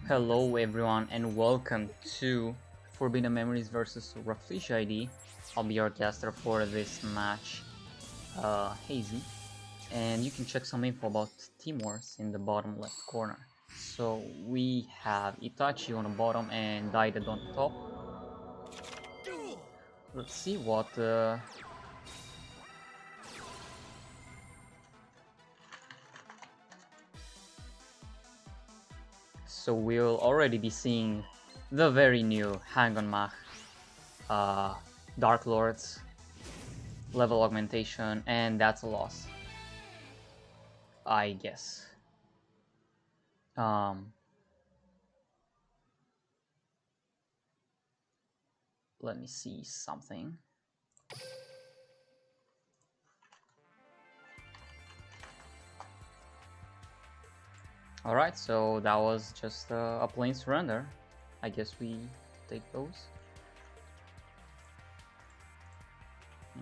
Hello everyone and welcome to Forbidden Memories vs RAFFLESIA ID. I'll be your caster for this match, HeyZZy, and you can check some info about Team Wars in the bottom left corner. So we have Itachi on the bottom and Daided on top. Let's see what So we'll already be seeing the very new Hang on Mach, Dark Lords, level augmentation, and that's a loss, I guess. Let me see something. Alright, so that was just a plain surrender. I guess we take those.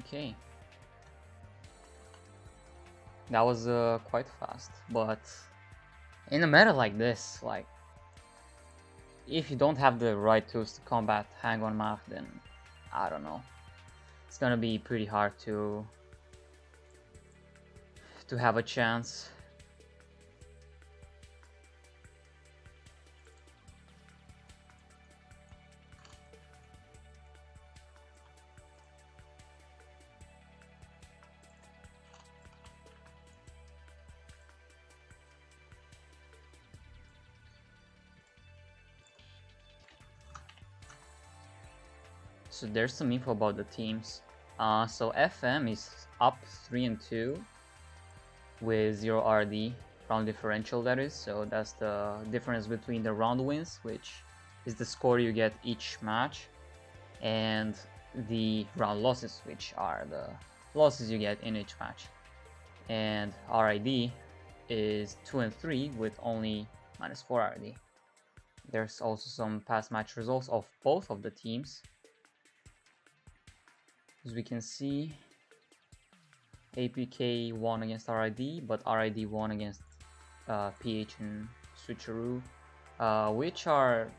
Okay. That was quite fast, but in a meta like this, like, if you don't have the right tools to combat Hang on Mach, then I don't know. It's gonna be pretty hard to have a chance. So there's some info about the teams. So FM is up 3-2 with 0 RD, round differential that is. So that's the difference between the round wins, which is the score you get each match, and the round losses, which are the losses you get in each match. And RID is 2-3 with only -4 RD. There's also some past match results of both of the teams. As we can see, APK won against RID, but RID won against PH and Switcheroo, which are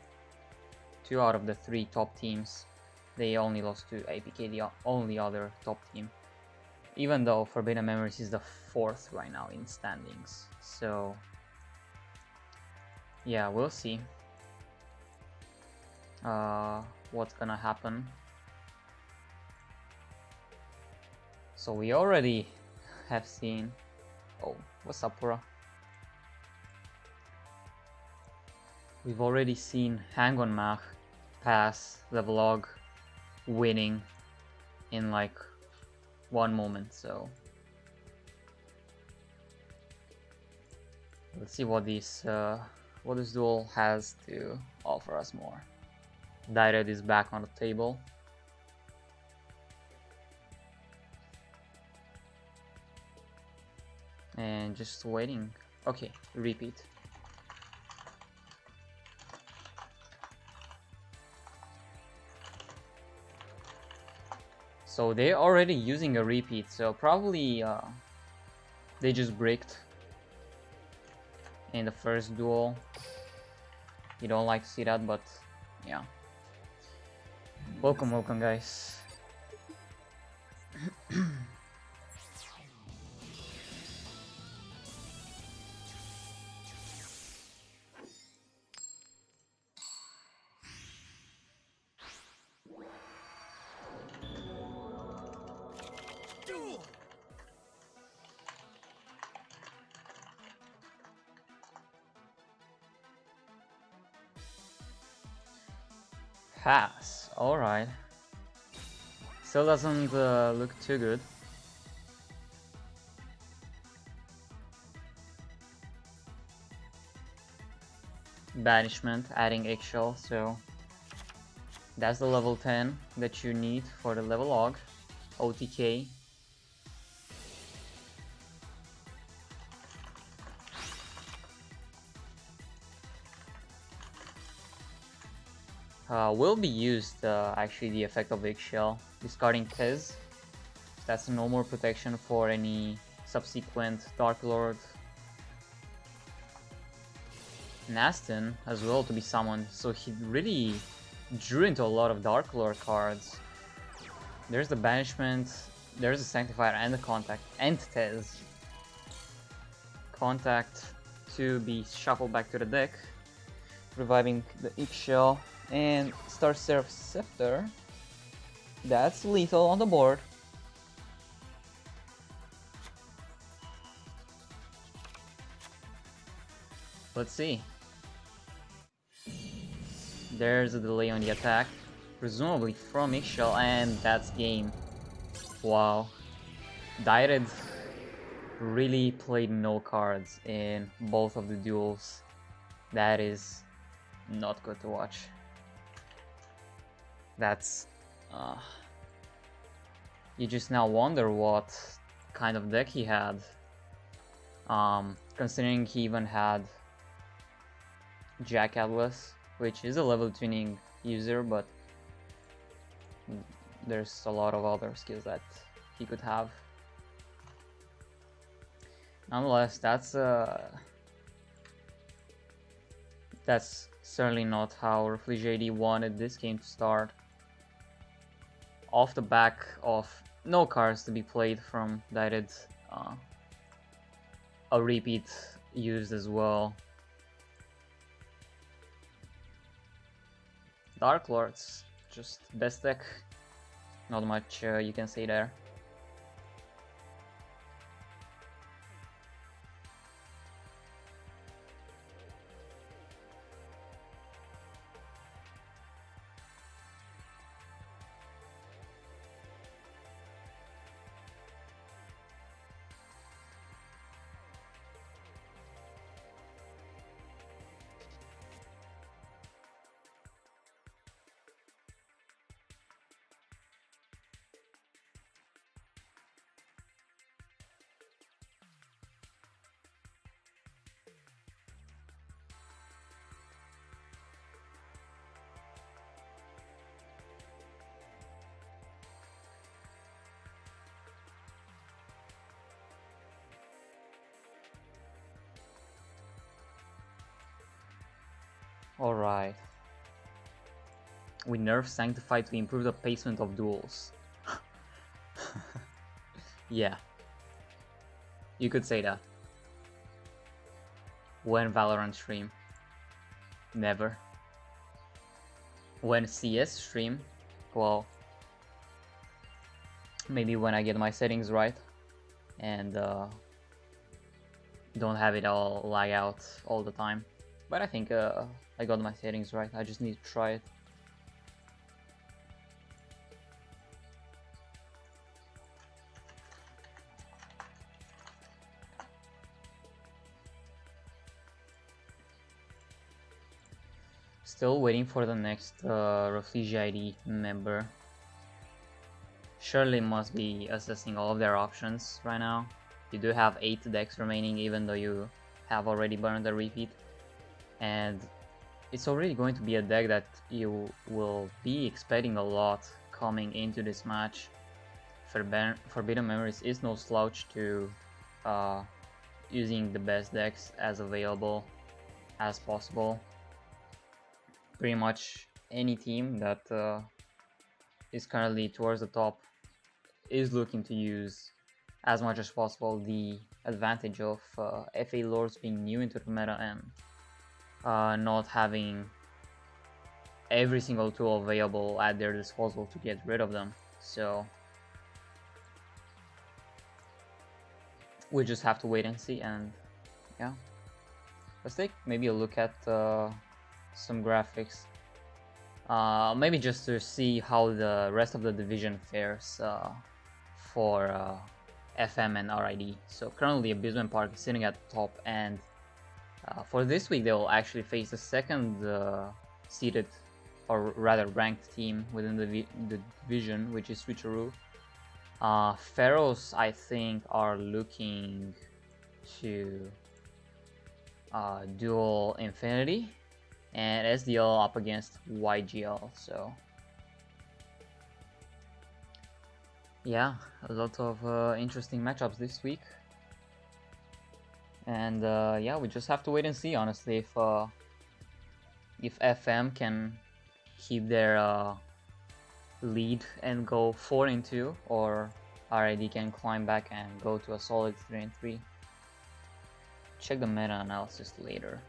2 out of the 3 top teams. They only lost to APK, the only other top team, even though Forbidden Memories is the 4th right now in standings. So yeah, we'll see what's gonna happen. So we already have seen... Oh, what's up, bro? We've already seen Hang on Mach pass the vlog winning in like one moment, so let's see what this duel has to offer us more. Daided is back on the table. And just waiting. Okay, repeat. So they're already using a repeat, so probably they just bricked in the first duel. You don't like to see that, but yeah. Welcome guys. Pass, alright. Still doesn't look too good. Banishment, adding eggshell, so that's the level 10 that you need for the level log. OTK. Will be used actually the effect of eggshell, discarding Tez. That's no more protection for any subsequent Dark Lord. Nastin as well to be summoned, so he really drew into a lot of Dark Lord cards. There's the Banishment, there's the Sanctifier and the Contact, and Tez. Contact to be shuffled back to the deck, reviving the Eggshell, and Star Seraph Scepter. That's lethal on the board. Let's see. There's a delay on the attack, presumably from Eggshell, and that's game. Wow. Dyred really played no cards in both of the duels. That is not good to watch. That's... you just now wonder what kind of deck he had. Considering he even had Jack Atlas, which is a level tuning user, but there's a lot of other skills that he could have. Nonetheless, that's certainly not how RAFFLESIA ID wanted this game to start. Off the back of no cards to be played from Dyred, a repeat used as well. Dark Lords, just best deck. Not much you can say there. Alright. We nerf Sanctify to improve the placement of duels. Yeah. You could say that. When Valorant stream? Never. When CS stream? Well, maybe when I get my settings right and don't have it all lag out all the time. But I think I got my settings right, I just need to try it. Still waiting for the next RAFFLESIA ID member. Surely must be assessing all of their options right now. You do have 8 decks remaining even though you have already burned the repeat. And it's already going to be a deck that you will be expecting a lot coming into this match. Forbidden Memories is no slouch to using the best decks as available as possible. Pretty much any team that is currently towards the top is looking to use as much as possible the advantage of FA Lords being new into the meta and not having every single tool available at their disposal to get rid of them. So we just have to wait and see, and yeah. Let's take maybe a look at some graphics. Maybe just to see how the rest of the division fares for FM and RID. So currently Abysmal Park is sitting at the top, and for this week they will actually face the second seeded, or rather ranked team within the division, which is Switcheroo. Pharaohs, I think, are looking to duel Infinity, and SDL up against YGL. So yeah, a lot of interesting matchups this week. And yeah, we just have to wait and see, honestly, if FM can keep their lead and go 4-2, or RAD can climb back and go to a solid 3-3. Check the meta analysis later,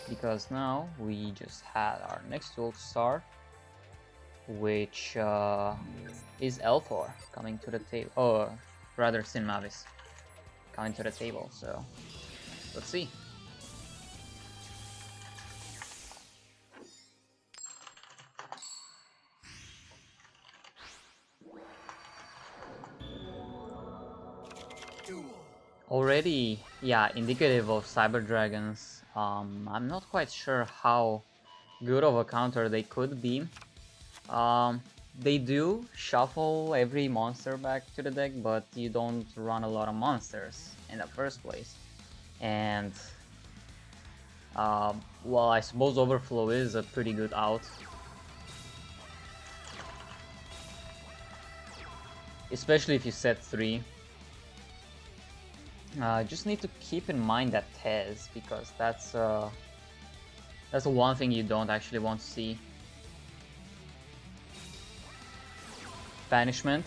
because now we just had our next duel to start, which is L4 coming to the table, or rather Sin Mavis coming to the table. So let's see. Already, yeah, indicative of Cyber Dragons. I'm not quite sure how good of a counter they could be. They do shuffle every monster back to the deck, but you don't run a lot of monsters in the first place. And well, I suppose Overflow is a pretty good out, especially if you set 3. Just need to keep in mind that Tez, because that's the one thing you don't actually want to see. Banishment.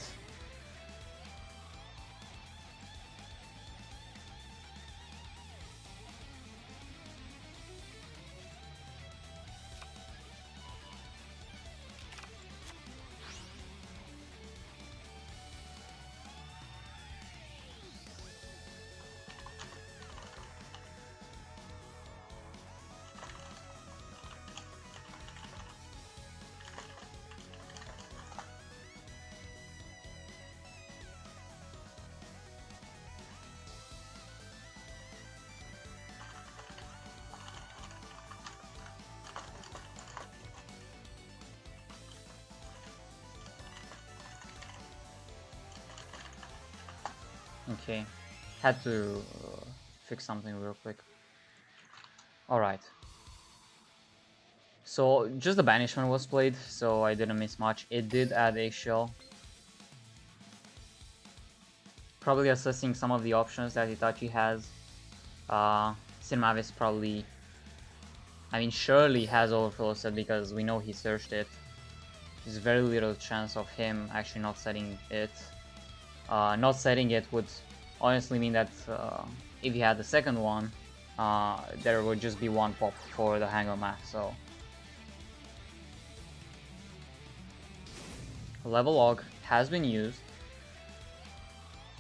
Okay, had to fix something real quick. Alright. So just the banishment was played, so I didn't miss much. It did add Eggshell. Probably assessing some of the options that Itachi has. Sin Mavis probably, I mean, surely has Overflow set, because we know he searched it. There's very little chance of him actually not setting it. Not setting it would honestly mean that if he had the second one, there would just be one pop for the Hanger Max. So level log has been used,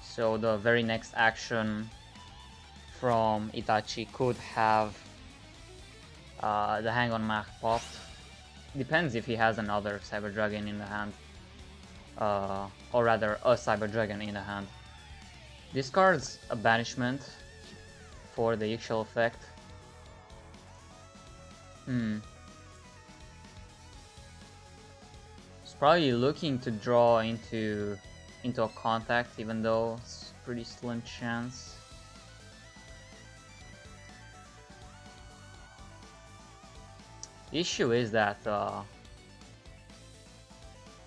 so the very next action from Itachi could have the Hang on Mach popped. Depends if he has another Cyber Dragon in the hand, or rather a Cyber Dragon in the hand. Discards a banishment for the Eggshell effect. It's probably looking to draw into a contact, even though it's a pretty slim chance. The issue is that,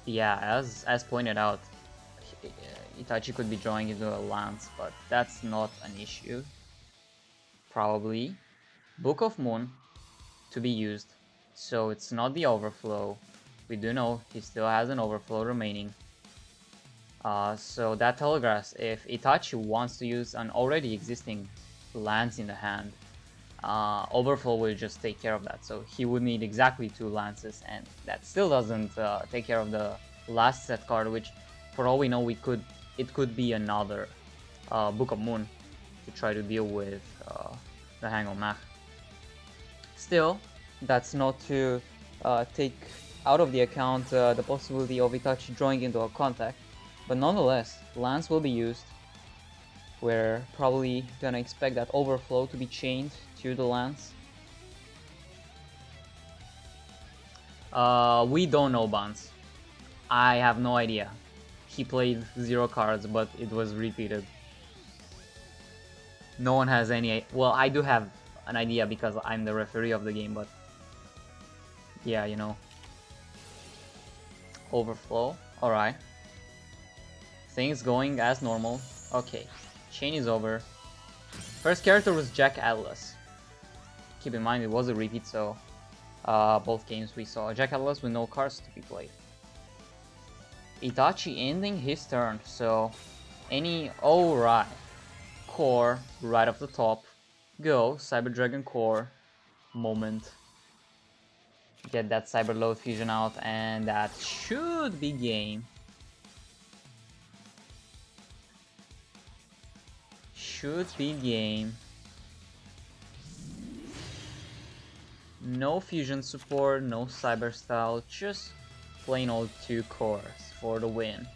yeah, as pointed out, Itachi could be drawing into a Lance, but that's not an issue. Probably. Book of Moon to be used, so it's not the Overflow. We do know he still has an Overflow remaining. So that telegraphs if Itachi wants to use an already existing Lance in the hand, Overflow will just take care of that. So he would need exactly 2 Lances, and that still doesn't take care of the last set card, which for all we know it could be another Book of Moon to try to deal with the Hang on Mach. Still, that's not to take out of the account the possibility of Itachi drawing into a contact, but nonetheless, Lance will be used. We're probably gonna expect that Overflow to be chained to the Lance. We don't know Bans. I have no idea. He played 0 cards, but it was repeated. No one has any... Well, I do have an idea because I'm the referee of the game, but... Yeah, you know. Overflow. Alright. Things going as normal. Okay. Chain is over. First character was Jack Atlas. Keep in mind it was a repeat, so both games we saw Jack Atlas with no cards to be played. Itachi ending his turn, so any right. Core right off the top. Go, Cyber Dragon Core. Moment. Get that Cyber Load Fusion out, and that should be game. Should be game. No fusion support, no cyber style, just plain old 2 cores for the win.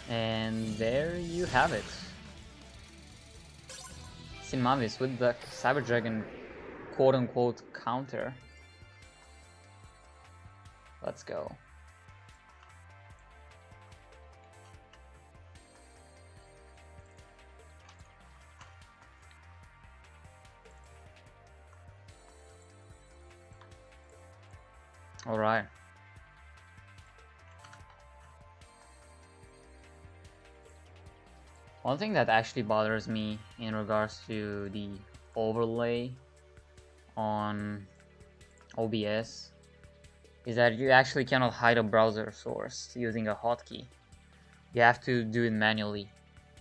And there you have it. Sin Mavis with the Cyber Dragon quote-unquote counter. Let's go. Alright. One thing that actually bothers me in regards to the overlay on OBS is that you actually cannot hide a browser source using a hotkey. You have to do it manually.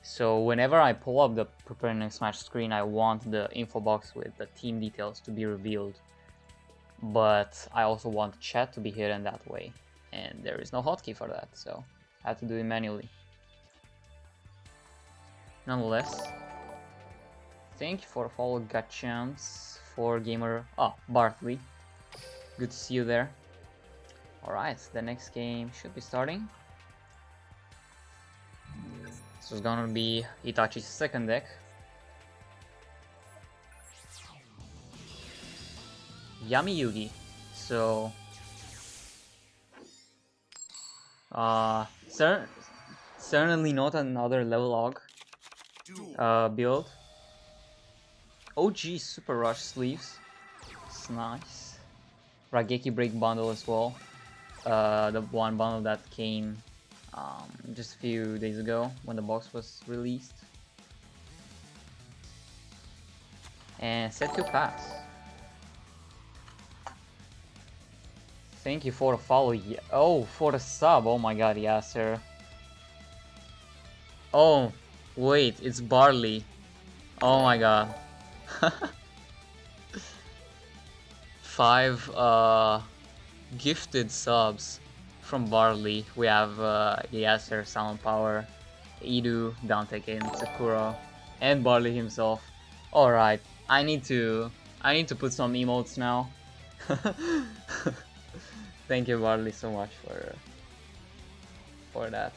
So whenever I pull up the Prepare Next Match screen, I want the info box with the team details to be revealed. But I also want the chat to be hidden that way. And there is no hotkey for that, so I have to do it manually. Nonetheless, thank you for the follow, Gachams, for gamer. Bartley. Good to see you there. Alright, the next game should be starting. This is gonna be Itachi's second deck. Yami Yugi. So certainly not another level log build. OG Super Rush sleeves. It's nice. Rageki Break bundle as well. The one bundle that came just a few days ago when the box was released. And set to pass. Thank you for the follow. Oh, for the sub. Oh my god, yeah, sir. Oh, wait, it's Barley. Oh my god. 5 gifted subs from Barley. We have Yasser, Sound Power, Idu, Dante Kane, Sakura, and Barley himself. Alright, I need to put some emotes now. Thank you, Barley, so much for that.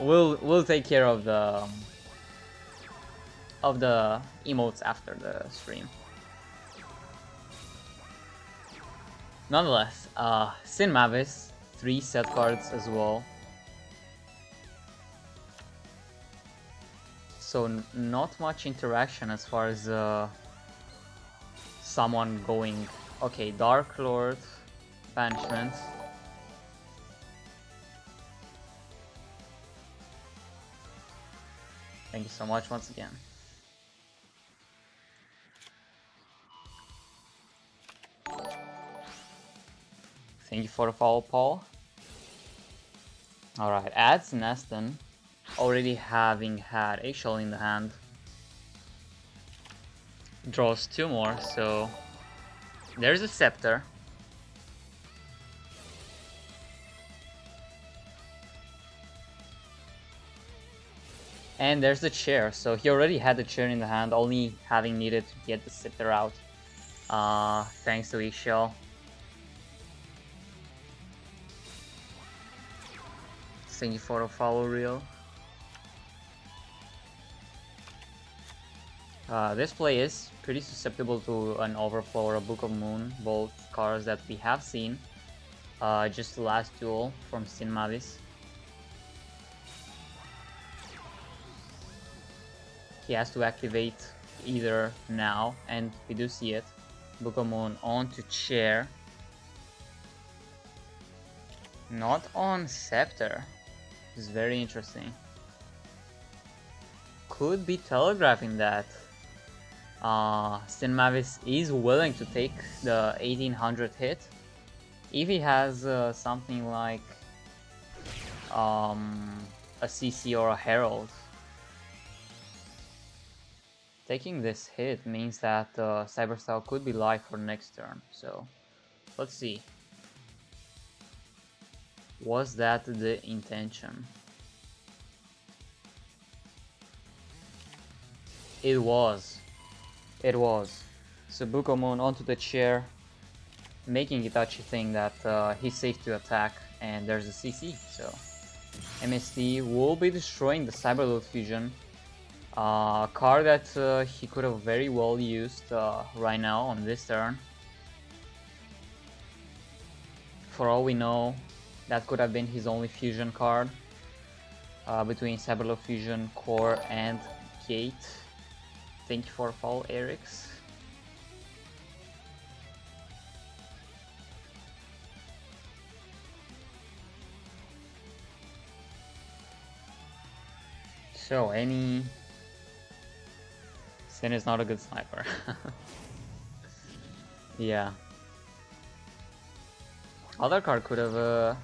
We'll take care of the emotes after the stream. Nonetheless, Sin Mavis, 3 set cards as well. So not much interaction as far as someone going. Okay, Dark Lord, Banishment. Thank you so much once again. Thank you for the follow, Paul. Alright, adds Neston, already having had a shell in the hand. Draws 2 more, so there's a Scepter. And there's the chair, so he already had the chair in the hand, only having needed to get the Scepter out. Thanks to eShell. Thank you for the follow, Real. This play is pretty susceptible to an Overflow or a Book of Moon, both cards that we have seen. Just the last duel from Sin Mavis. He has to activate either now, and we do see it. Book of Moon onto chair. Not on Scepter. This is very interesting. Could be telegraphing that Sin Mavis is willing to take the 1800 hit if he has something like a CC or a Herald. Taking this hit means that Cyberstyle could be live for next turn, so let's see. Was that the intention? It was. It was. So Bukomon onto the chair, making Itachi think that he's safe to attack, and there's a CC, so MST will be destroying the Cyberload Fusion. Card that he could have very well used right now on this turn. For all we know, that could have been his only fusion card between Cyberload Fusion, Core, and Gate. Thank you for follow, Eric's. So, any... Sin is not a good sniper. Yeah. Other card could have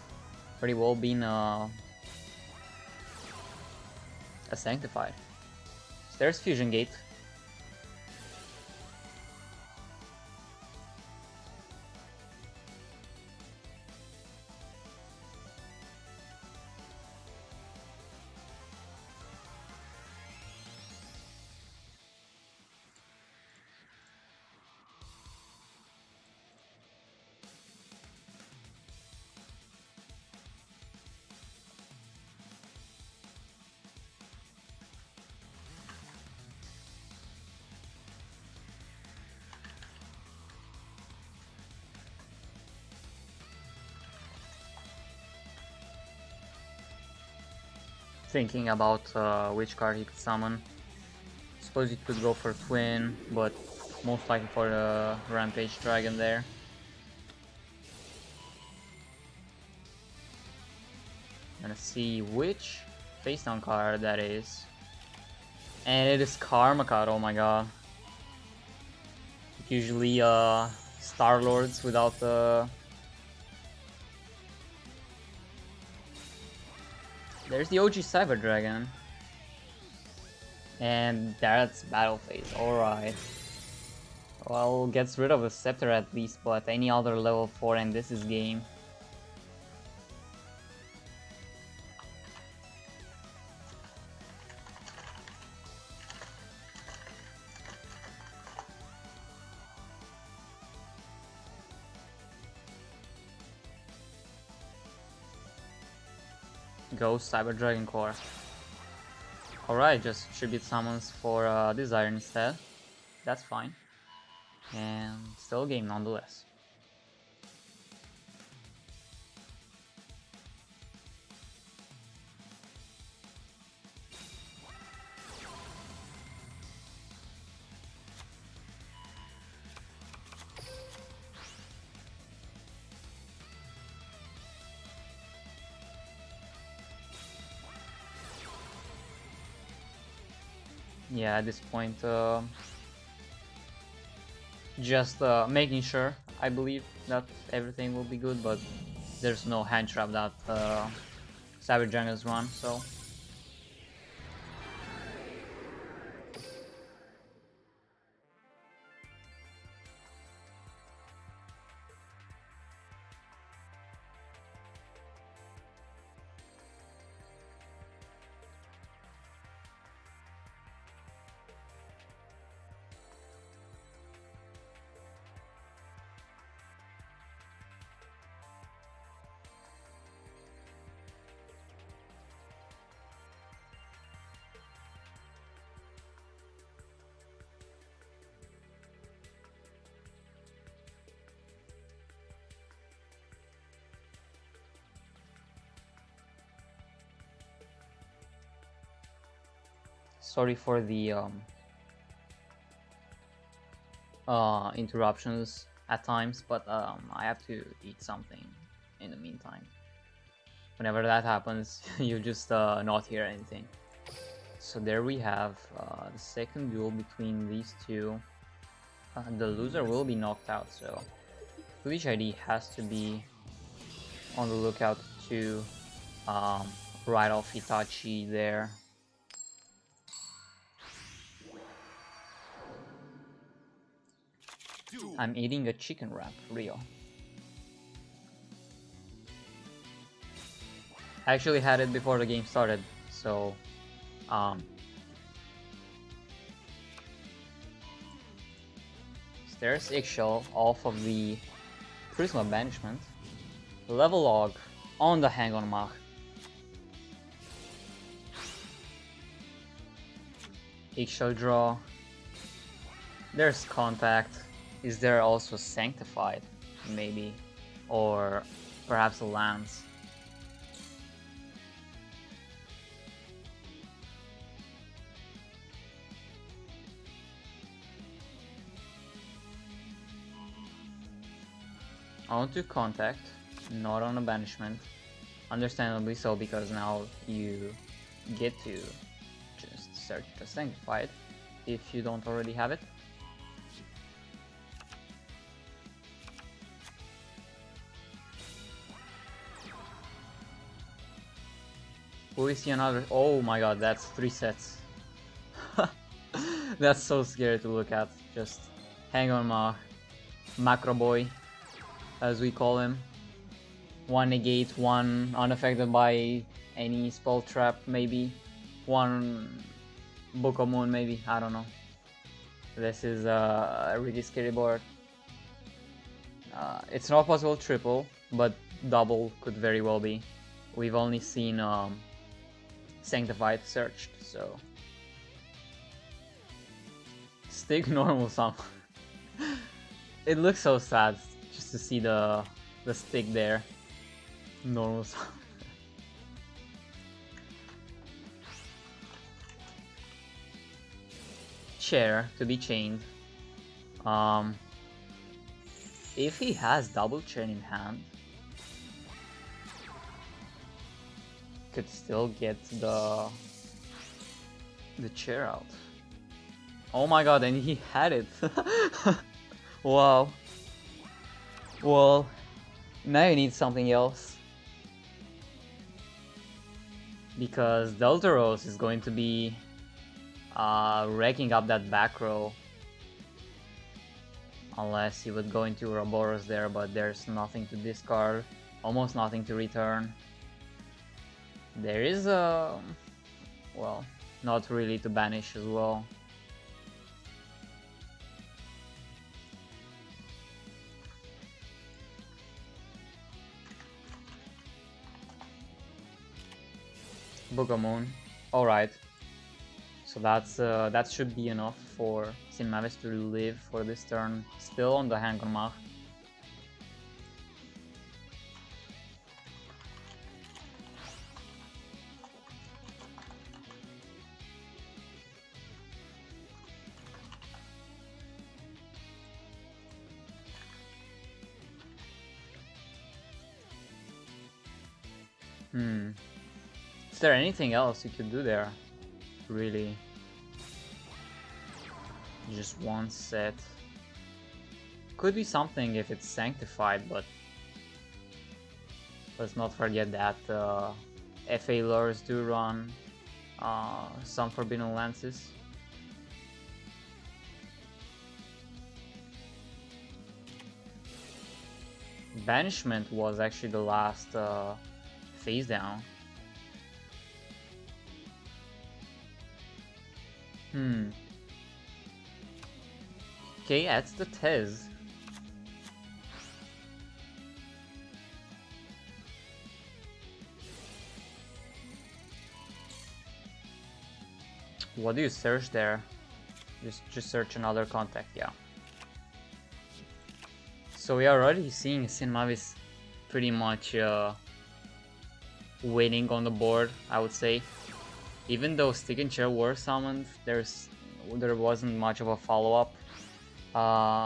pretty well been a Sanctified. So there's Fusion Gate. Thinking about which card he could summon. Suppose he could go for Twin, but most likely for the Rampage Dragon there. Gonna see which face down card that is. And it is Karma card, oh my god. Usually Star Lords without the... There's the OG Cyber Dragon. And that's Battle Phase, alright. Well, gets rid of a Scepter at least, but any other level 4 and this is game. Go Cyber Dragon Core. Alright, just tribute summons for Desire instead. That's fine. And still a game nonetheless. Yeah, at this point, just making sure, I believe, that everything will be good, but there's no hand trap that Cyber Jungles run, so... Sorry for the interruptions at times, but I have to eat something in the meantime. Whenever that happens, you just not hear anything. So there we have the second duel between these two. The loser will be knocked out, so RAFFLESIA ID has to be on the lookout to write off Hitachi there. I'm eating a chicken wrap, real. I actually had it before the game started, so there's Eggshell off of the Prisma banishment. Level log on the Hang on Mach. Eggshell draw. There's contact. Is there also Sanctified? Maybe. Or perhaps a Lance. Onto contact, not on a banishment. Understandably so, because now you get to just search the Sanctified if you don't already have it. Will we see another? Oh my god, that's 3 sets. That's so scary to look at. Just Hang on Mach, Macro Boy, as we call him. 1 negate, 1 unaffected by any spell trap, maybe. 1 Book of Moon, maybe. I don't know. This is a really scary board. It's not possible triple, but double could very well be. We've only seen Sanctified searched, so. Stick normal sum. It looks so sad just to see the stick there. Normal sum. Chair to be chained. If he has double chain in hand, could still get the chair out. Oh my god, and he had it. Wow. Well, now you need something else. Because Deltaros is going to be wrecking up that back row. Unless he would go into Ouroboros there, but there's nothing to discard. Almost nothing to return. There is a... well, not really to banish as well. Book of Moon. Alright. So that's that should be enough for Sin Mavis to live for this turn. Still on the Hang on Mach. Is there anything else you could do there? Really? Just one set. Could be something if it's Sanctified, but let's not forget that FA lures do run some Forbidden Lances. Banishment was actually the last face down. Okay, that's the Tez. What do you search there? Just search another contact, yeah. So we are already seeing Sin Mavis pretty much winning on the board, I would say. Even though Stick and Chair were summoned, there wasn't much of a follow-up.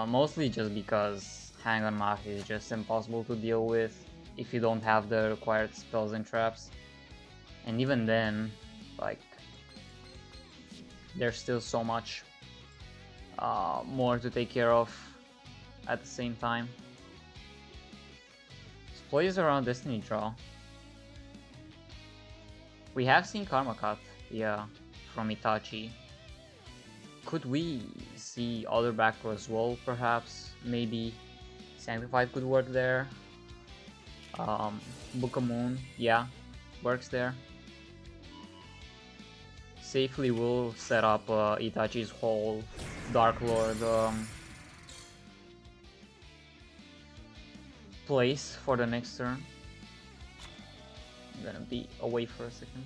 Mostly just because Hang on Mach is just impossible to deal with. if you don't have the required spells and traps. And even then, like, there's still so much more to take care of at the same time. So plays around Destiny Draw. We have seen Karma Cut, yeah, from Itachi. Could we see other backdoor as well, perhaps? Maybe Sanctified could work there. Book of Moon, yeah, works there. Safely will set up Itachi's whole Dark Lord place for the next turn. I'm gonna be away for a second.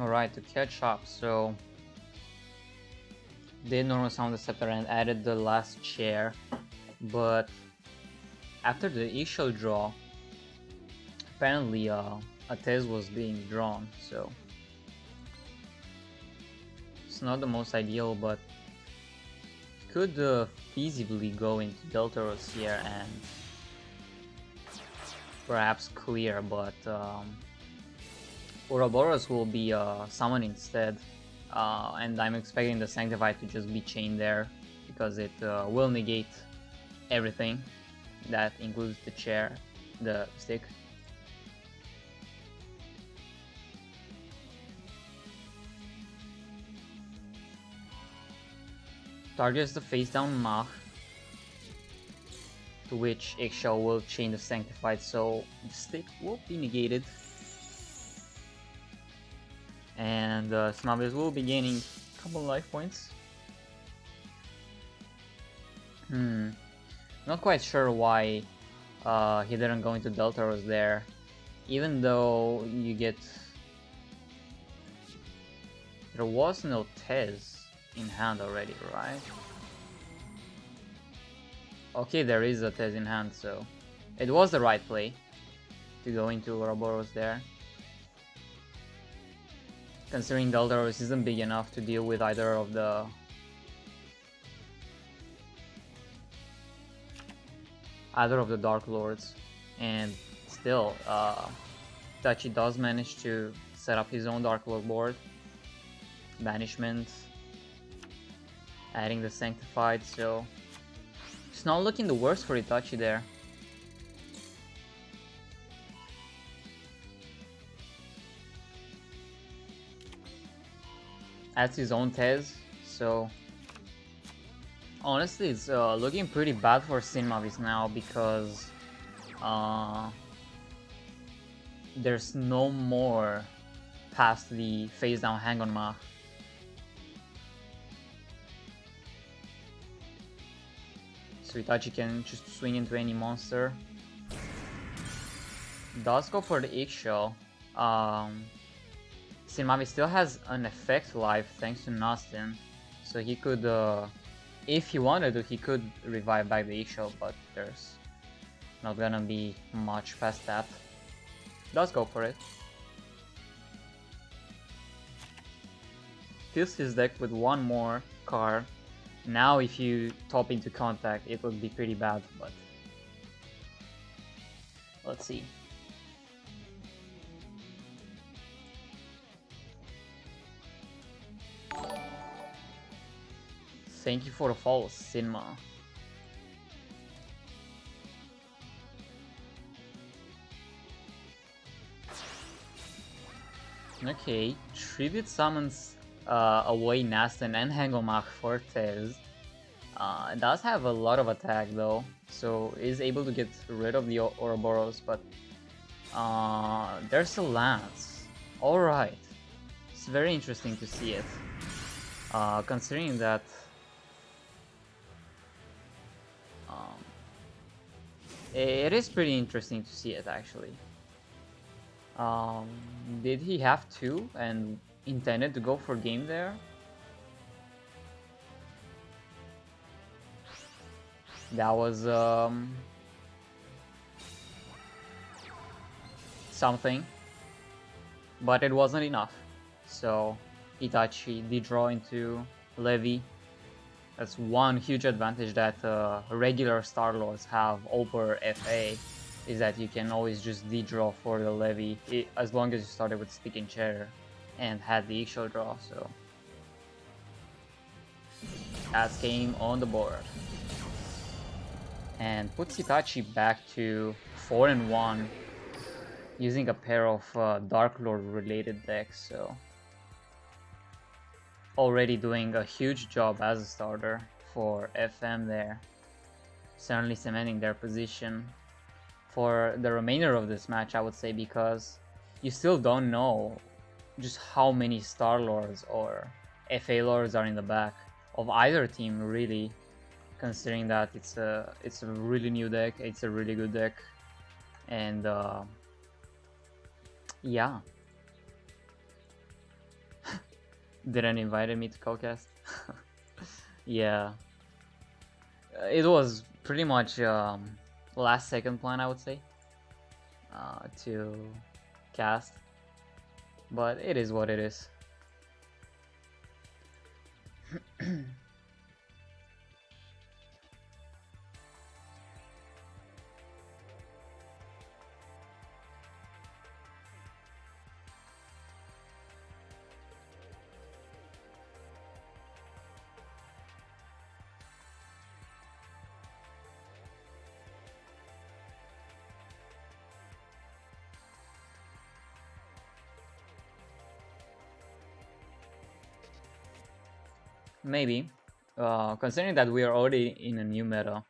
Alright, to catch up, so did normal sound the scepter and added the last chair, but after the initial draw, apparently a Tez was being drawn, so it's not the most ideal, but could feasibly go into Deltaros here and perhaps clear, but Ouroboros will be summoned instead, and I'm expecting the Sanctified to just be chained there because it will negate everything. That includes the chair, the stick. Targets the face down Mach, to which Eggshell will chain the Sanctified, so the stick will be negated. And Smavis will be gaining a couple life points. Not quite sure why he didn't go into Deltaros there, even though you get... There was no Tez in hand already, right? Okay, there is a Tez in hand, so it was the right play to go into Ouroboros there. Considering Deltaros isn't big enough to deal with either of the Dark Lords, and still Itachi does manage to set up his own Dark Lord board. Banishment, adding the Sanctified, so it's not looking the worst for Itachi there. Adds his own Tez, so honestly it's looking pretty bad for Sinmavis now because there's no more past the face down hang on Mach. So Itachi can just swing into any monster. Does go for the Eggshell. Sinmavi still has an effect life thanks to Nastin, so he could, if he wanted to, he could revive back the Eggshell, but there's not gonna be much past that. Does go for it. Fills his deck with one more card. Now if you top into contact, it would be pretty bad, but let's see. Thank you for the follow, Sinma. Okay, Tribute summons away Nastin and Hangomach Fortes. Does have a lot of attack though, so is able to get rid of the Ouroboros, but there's a Lance. Alright, it's very interesting to see it. Considering that it is pretty interesting to see it actually. Did he have to and intended to go for game there? That was something, but it wasn't enough. So Itachi did draw into Levi. That's one huge advantage that regular Star Lords have over FA, is that you can always just de-draw for the Levi as long as you started with Stick and Chair and had the Ixo draw. So as came on the board and puts Itachi back to 4-1 using a pair of Dark Lord related decks. So already doing a huge job as a starter for FM there, certainly cementing their position for the remainder of this match, I would say, because you still don't know just how many Star Lords or FA Lords are in the back of either team, really, considering that it's a really new deck, it's a really good deck, and yeah. Didn't invite me to co-cast. Yeah, it was pretty much last second plan, I would say, to cast, but it is what it is. Maybe, considering that we are already in a new meta,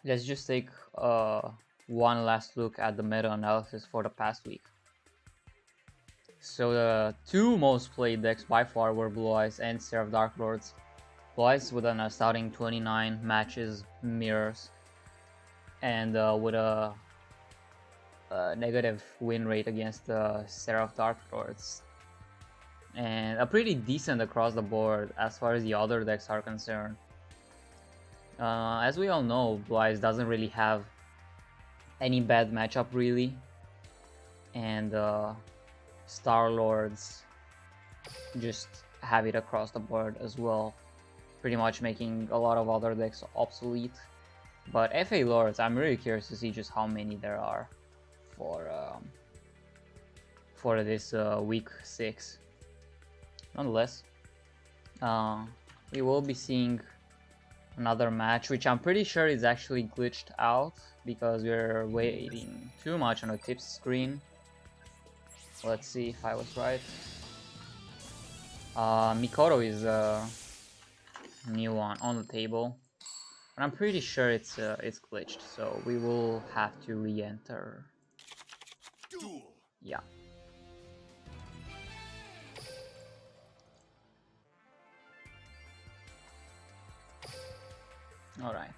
let's just take one last look at the meta analysis for the past week. So the two most played decks by far were Blue Eyes and Seraph Dark Lords. Blue Eyes with an astounding 29 matches mirrors, and with a negative win rate against the Seraph Dark Lords, and a pretty decent across the board as far as the other decks are concerned. As we all know, Blue Eyes doesn't really have any bad matchup really, and Star Lords just have it across the board as well, pretty much making a lot of other decks obsolete. But FA Lords, I'm really curious to see just how many there are for this week 6. Nonetheless, we will be seeing another match, which I'm pretty sure is actually glitched out because we're waiting too much on the tips screen. Let's see if I was right. Mikoto is a new one on the table, but I'm pretty sure it's glitched, so we will have to re-enter. Yeah. All right.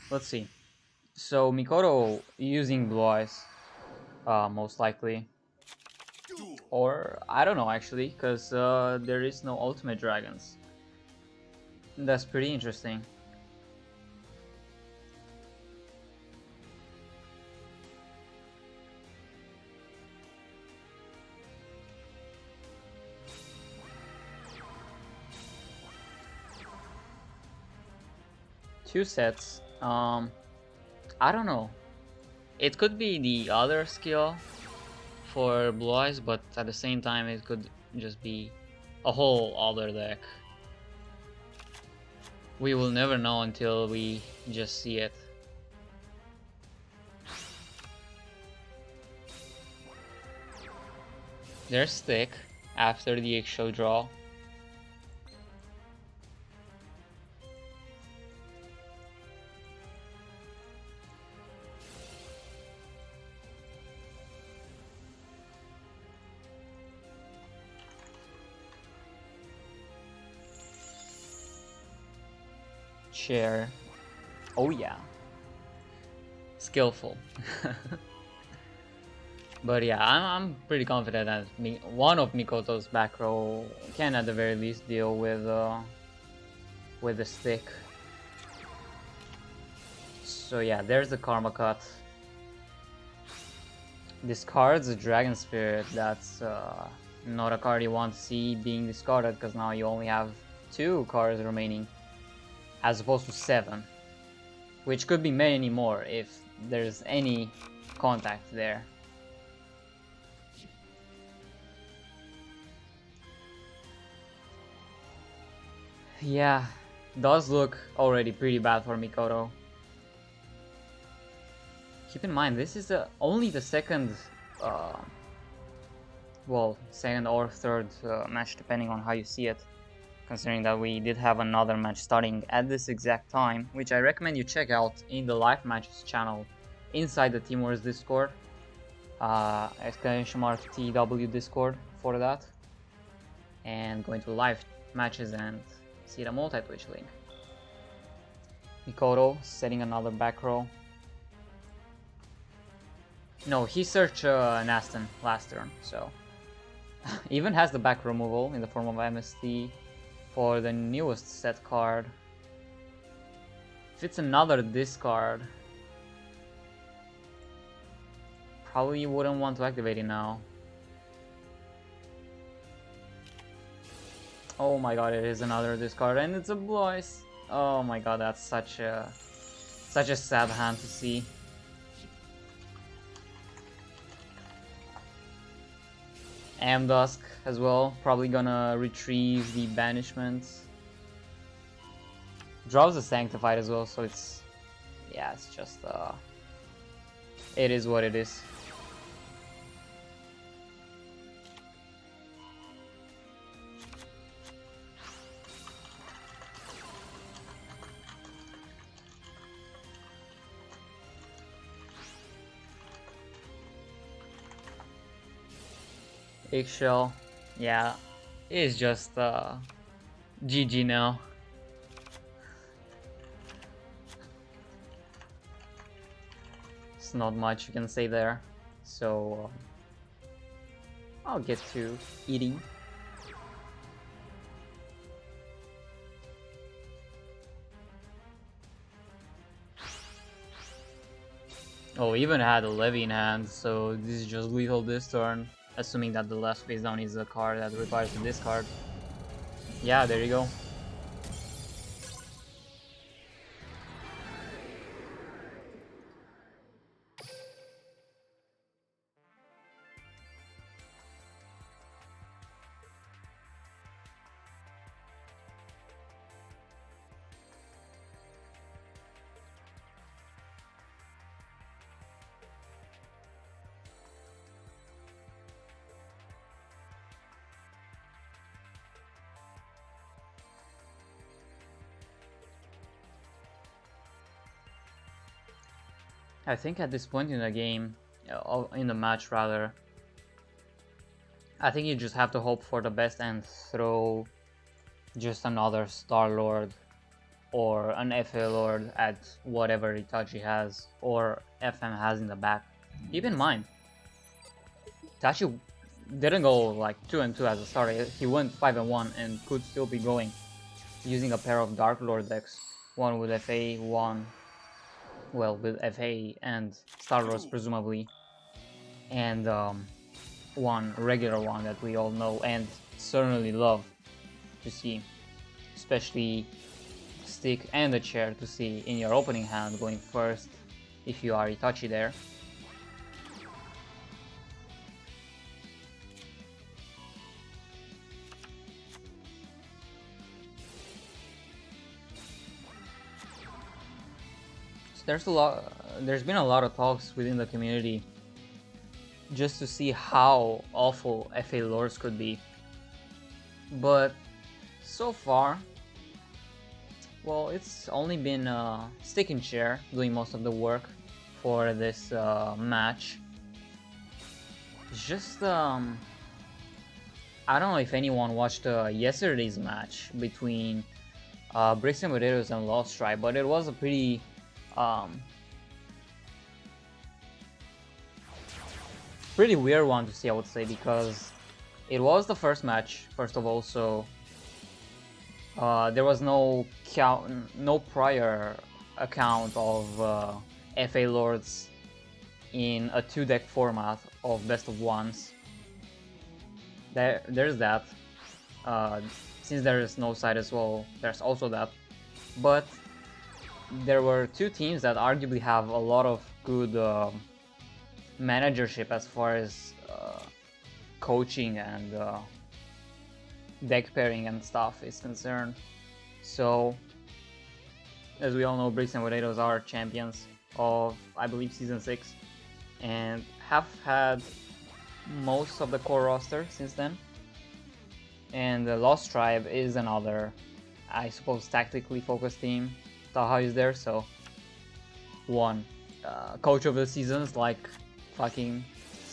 Let's see. So Mikoto using Blue Eyes, most likely. Or I don't know actually, because there is no Ultimate Dragons. That's pretty interesting. Two sets. I don't know. It could be the other skill for Blue Eyes, but at the same time it could just be a whole other deck. We will never know until we just see it. There's Stick after the Eggshell draw. Chair. Oh yeah. Skillful. But yeah, I'm pretty confident that one of Mikoto's back row can at the very least deal with the Stick. So yeah, there's the Karma Cut. Discards a Dragon Spirit. That's not a card you want to see being discarded, because now you only have 2 cards remaining as opposed to 7, which could be many more if there's any contact there. Yeah, does look already pretty bad for Mikoto. Keep in mind, this is only the second, well, second or third match, depending on how you see it. Considering that we did have another match starting at this exact time, which I recommend you check out in the live matches channel inside the Team Wars Discord. !TW Discord for that. And go into live matches and see the multi-Twitch link. Mikoto setting another back row. No, he searched Naston last turn, so even has the back removal in the form of MST for the newest set card. If it's another discard, probably you wouldn't want to activate it now. Oh my god, it is another discard and it's a Blue Eyes. Oh my god, that's such a sad hand to see. Amdusk as well, probably gonna retrieve the banishment. Draws a Sanctified as well, so it's, yeah, it's just it is what it is. Eggshell, yeah, it is just GG now. It's not much you can say there, so I'll get to eating. Oh, even had a Levy in hand, so this is just lethal this turn. Assuming that the last face down is a card that requires a discard. Yeah, there you go. I think at this point in the game, in the match rather, I think you just have to hope for the best and throw just another Star-Lord or an FA Lord at whatever Itachi has or FM has in the back. Keep in mind, Itachi didn't go like 2-2 as a starter, he went 5-1 and could still be going using a pair of Dark Lord decks, one with FA, one well with FA and Star-Lords presumably, and one regular one that we all know and certainly love to see, especially Stick and the Chair to see in your opening hand going first if you are Itachi there. there's been a lot of talks within the community just to see how awful FA lords could be. But so far, well, it's only been Stick and Chair doing most of the work for this match. It's just I don't know if anyone watched yesterday's match between Bricks and Potatoes and Lost Tribe, but it was a pretty pretty weird one to see, I would say, because it was the first match, first of all, so there was no prior account of FA Lords in a 2-deck format of best of ones. There's that. Since there is no side as well, there's also that. But there were two teams that arguably have a lot of good managership as far as coaching and deck pairing and stuff is concerned. So, as we all know, Bricks and Potatoes are champions of, I believe, Season 6, and have had most of the core roster since then. And the Lost Tribe is another, I suppose, tactically focused team. Taha is there, so won Coach of the Seasons like fucking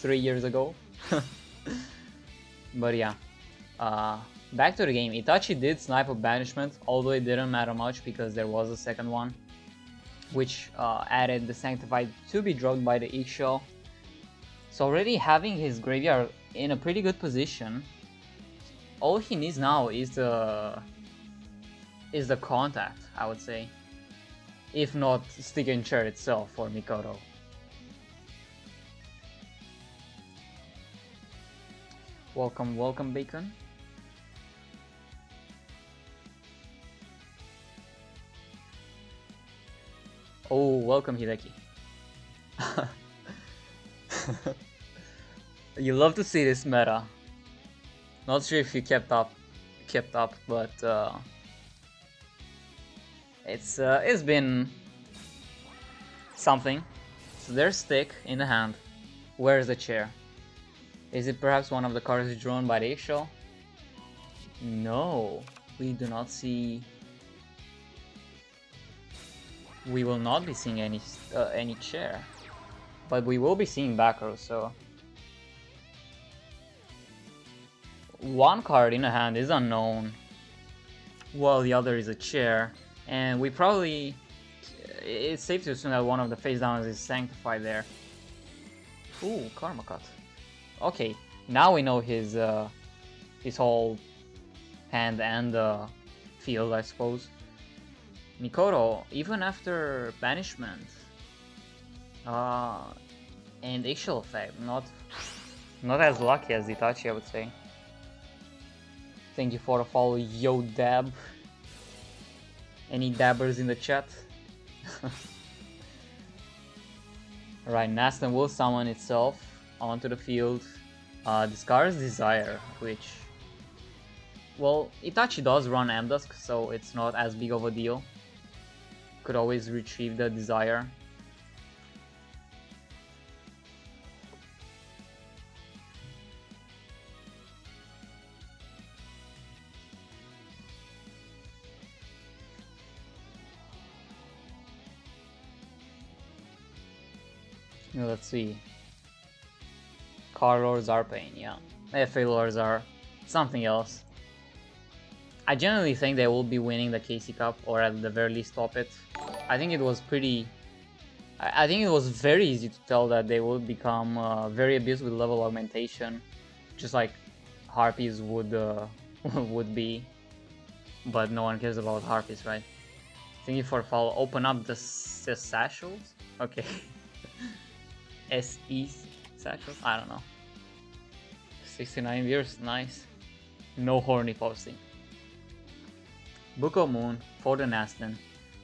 3 years ago. But yeah, back to the game. Itachi did snipe a banishment, although it didn't matter much because there was a second one, which added the Sanctified to be drugged by the Eggshell. So already having his graveyard in a pretty good position, all he needs now is the contact, I would say. If not Stick and Chair itself for Mikoto. Welcome, welcome, Bacon. Oh, welcome, Hideki. You love to see this meta. Not sure if you kept up, but it's been something. So there's Stick in the hand. Where's the chair? Is it perhaps one of the cards drawn by the Eggshell? No, we do not see. We will not be seeing any chair, but we will be seeing back row. So one card in a hand is unknown, while the other is a chair, and we probably, it's safe to assume that one of the face downs is Sanctified there. Ooh, Karma Cut. Okay, now we know his whole hand and field, I suppose. Mikoto, even after banishment and Eggshell effect, not as lucky as Itachi, I would say. Thank you for the follow, Yo Dab. Any dabbers in the chat? Alright, Naston will summon itself onto the field. Discards Desire, which, well, Itachi does run Amdusk, so it's not as big of a deal. Could always retrieve the Desire. Let's see. Card Lords are pain, yeah. FA Lords are something else. I genuinely think they will be winning the KC Cup, or at the very least top it. I think it was pretty... I think it was very easy to tell that they will become very abused with level augmentation, just like Harpies would would be. But no one cares about Harpies, right? Thank you for follow. Open up the satchels? Okay. SE satchels? I don't know. 69 viewers, nice. No horny posting. Book of Moon for the Naston.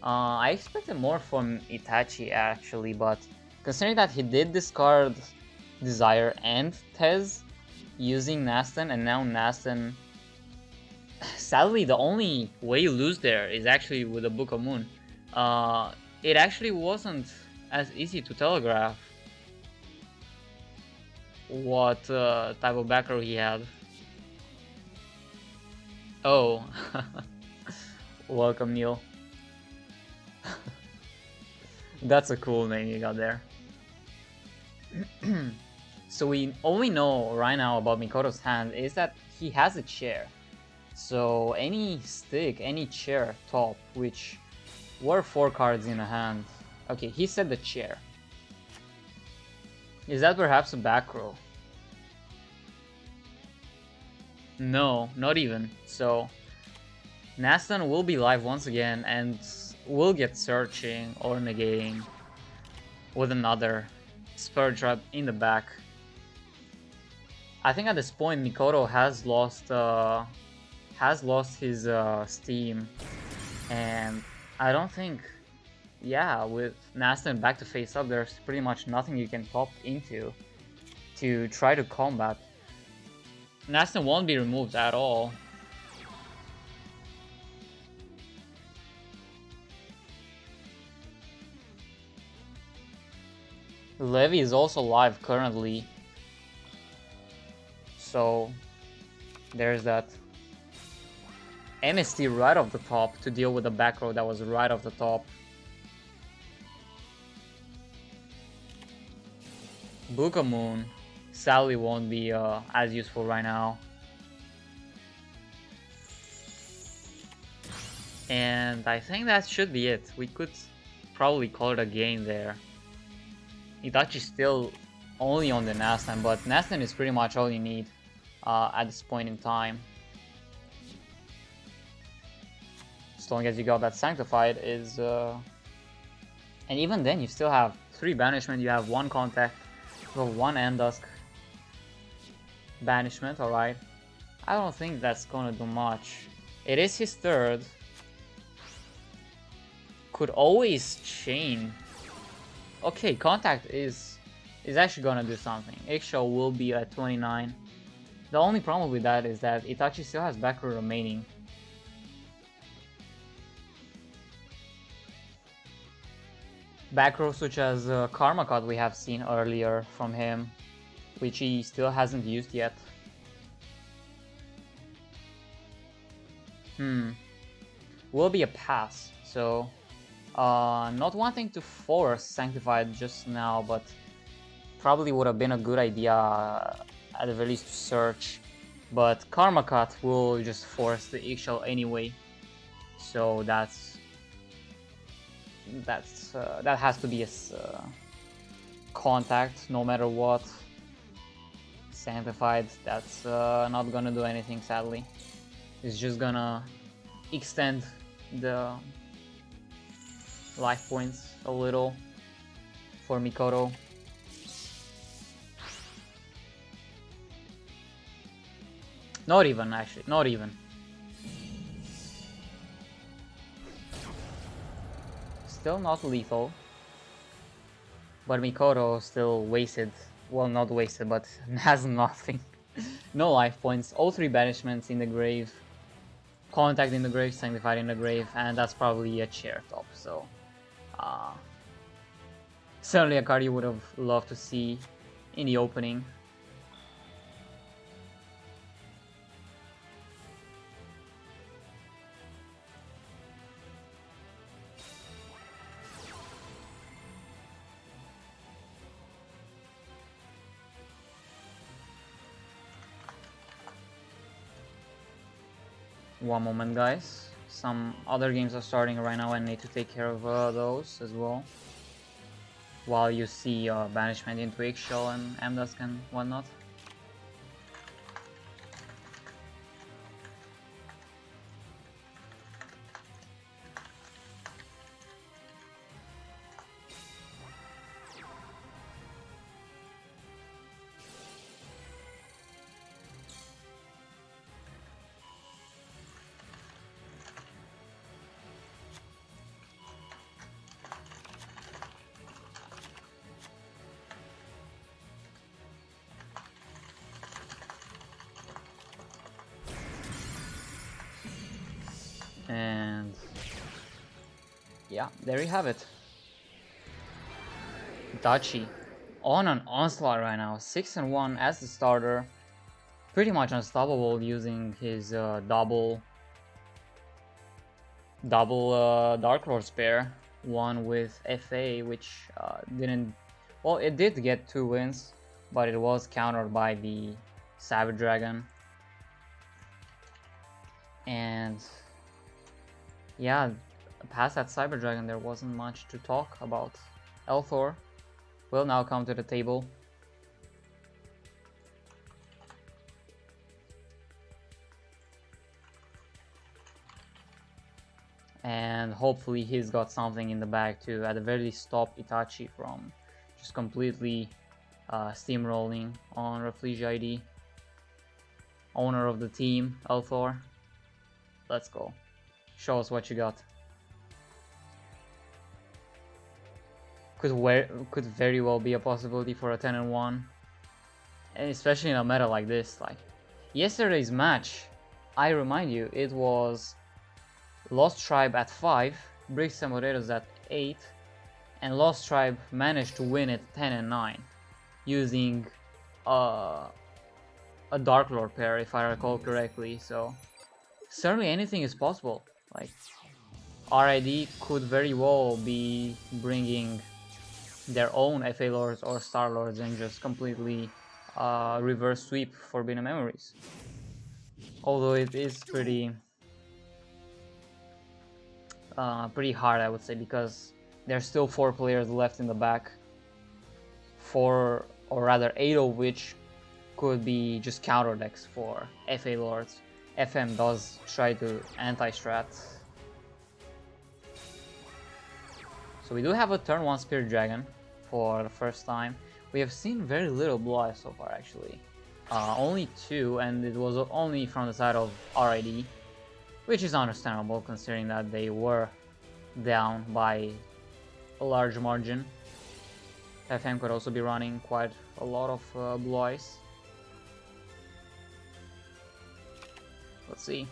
I expected more from Itachi actually, but considering that he did discard Desire and Tez using Naston, and now Naston... Sadly, the only way you lose there is actually with the Book of Moon. it actually wasn't as easy to telegraph what type of back row he had. Oh, welcome Neil. That's a cool name you got there. So all we know right now about Mikoto's hand is that he has a chair. So any stick, any chair top, which were 4 cards in a hand. Okay, he said the chair. Is that perhaps a back row? No, not even. So Nastan will be live once again and will get searching or negating with another Spur Trap in the back. I think at this point Mikoto has lost his steam, and I don't think, yeah, with Nastan back to face up, there's pretty much nothing you can pop into to try to combat. Nastan won't be removed at all. Levi is also live currently, so there's that. MST right off the top to deal with the back row that was right off the top. Buka Moon sadly won't be as useful right now. And I think that should be it. We could probably call it a game there. Itachi's still only on the Nastan, but Nastan is pretty much all you need at this point in time. As long as you got that Sanctified is... and even then you still have 3 banishment, you have 1 contact, you have 1 Endusk banishment, alright. I don't think that's gonna do much. It is his 3rd. Could always chain. Okay, contact is actually gonna do something. Eggshell will be at 29. The only problem with that is that Itachi still has back row remaining. Back row such as Karma Cut we have seen earlier from him, which he still hasn't used yet. Will be a pass, so not wanting to force Sanctified just now, but probably would have been a good idea at the very least to search. But Karma Cut will just force the Eggshell anyway, so that has to be a contact no matter what. Sanctified, that's not gonna do anything sadly. It's just gonna extend the life points a little for Mikoto. Not even, actually, not even. Still not lethal, but Mikoto still wasted. Well, not wasted, but has nothing. No life points, all 3 banishments in the grave, contact in the grave, Sanctified in the grave, and that's probably a chair top, so certainly a card you would have loved to see in the opening. One moment, guys. Some other games are starting right now and I need to take care of those as well. While you see banishment into Eggshell and Amdusk and whatnot. And yeah, there you have it. Itachi on an onslaught right now, 6-1 as the starter, pretty much unstoppable using his double Dark Lord pair, one with FA, which didn't, well, it did get 2 wins, but it was countered by the Savage Dragon. And yeah, past that Cyber Dragon there wasn't much to talk about. Elthor will now come to the table. And hopefully he's got something in the bag to at the very least stop Itachi from just completely steamrolling on RAFFLESIA ID. Owner of the team, Elthor. Let's go. Show us what you got. Could very well be a possibility for a 10-1. And especially in a meta like this. Like yesterday's match, I remind you, it was Lost Tribe at 5, Bricks and Potatoes at 8, and Lost Tribe managed to win it 10-9 using a Dark Lord pair, if I recall correctly. So certainly anything is possible. Like RID could very well be bringing their own FA Lords or Star Lords and just completely reverse sweep Forbidden Memories. Although it is pretty hard, I would say, because there's still 4 players left in the back, 4 or rather 8 of which could be just counter decks for FA Lords. FM does try to anti-strat. So we do have a turn 1 Spirit Dragon for the first time. We have seen very little Blue Eyes so far, actually. Only 2, and it was only from the side of RID, which is understandable considering that they were down by a large margin. FM could also be running quite a lot of Blue Eyes. Let's see.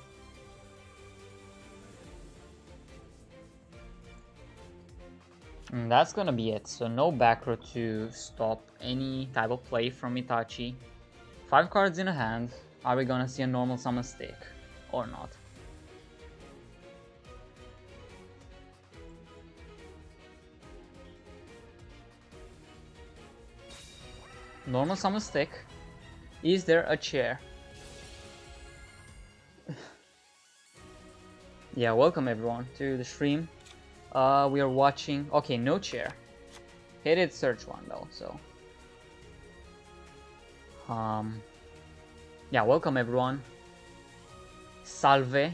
And that's gonna be it. So no back row to stop any type of play from Itachi. 5 cards in a hand. Are we gonna see a normal summon stick or not? Normal summon stick. Is there a chair? Yeah, welcome everyone to the stream. We are watching. Okay, no chair. He did search one though, so. Yeah, welcome everyone. Salve.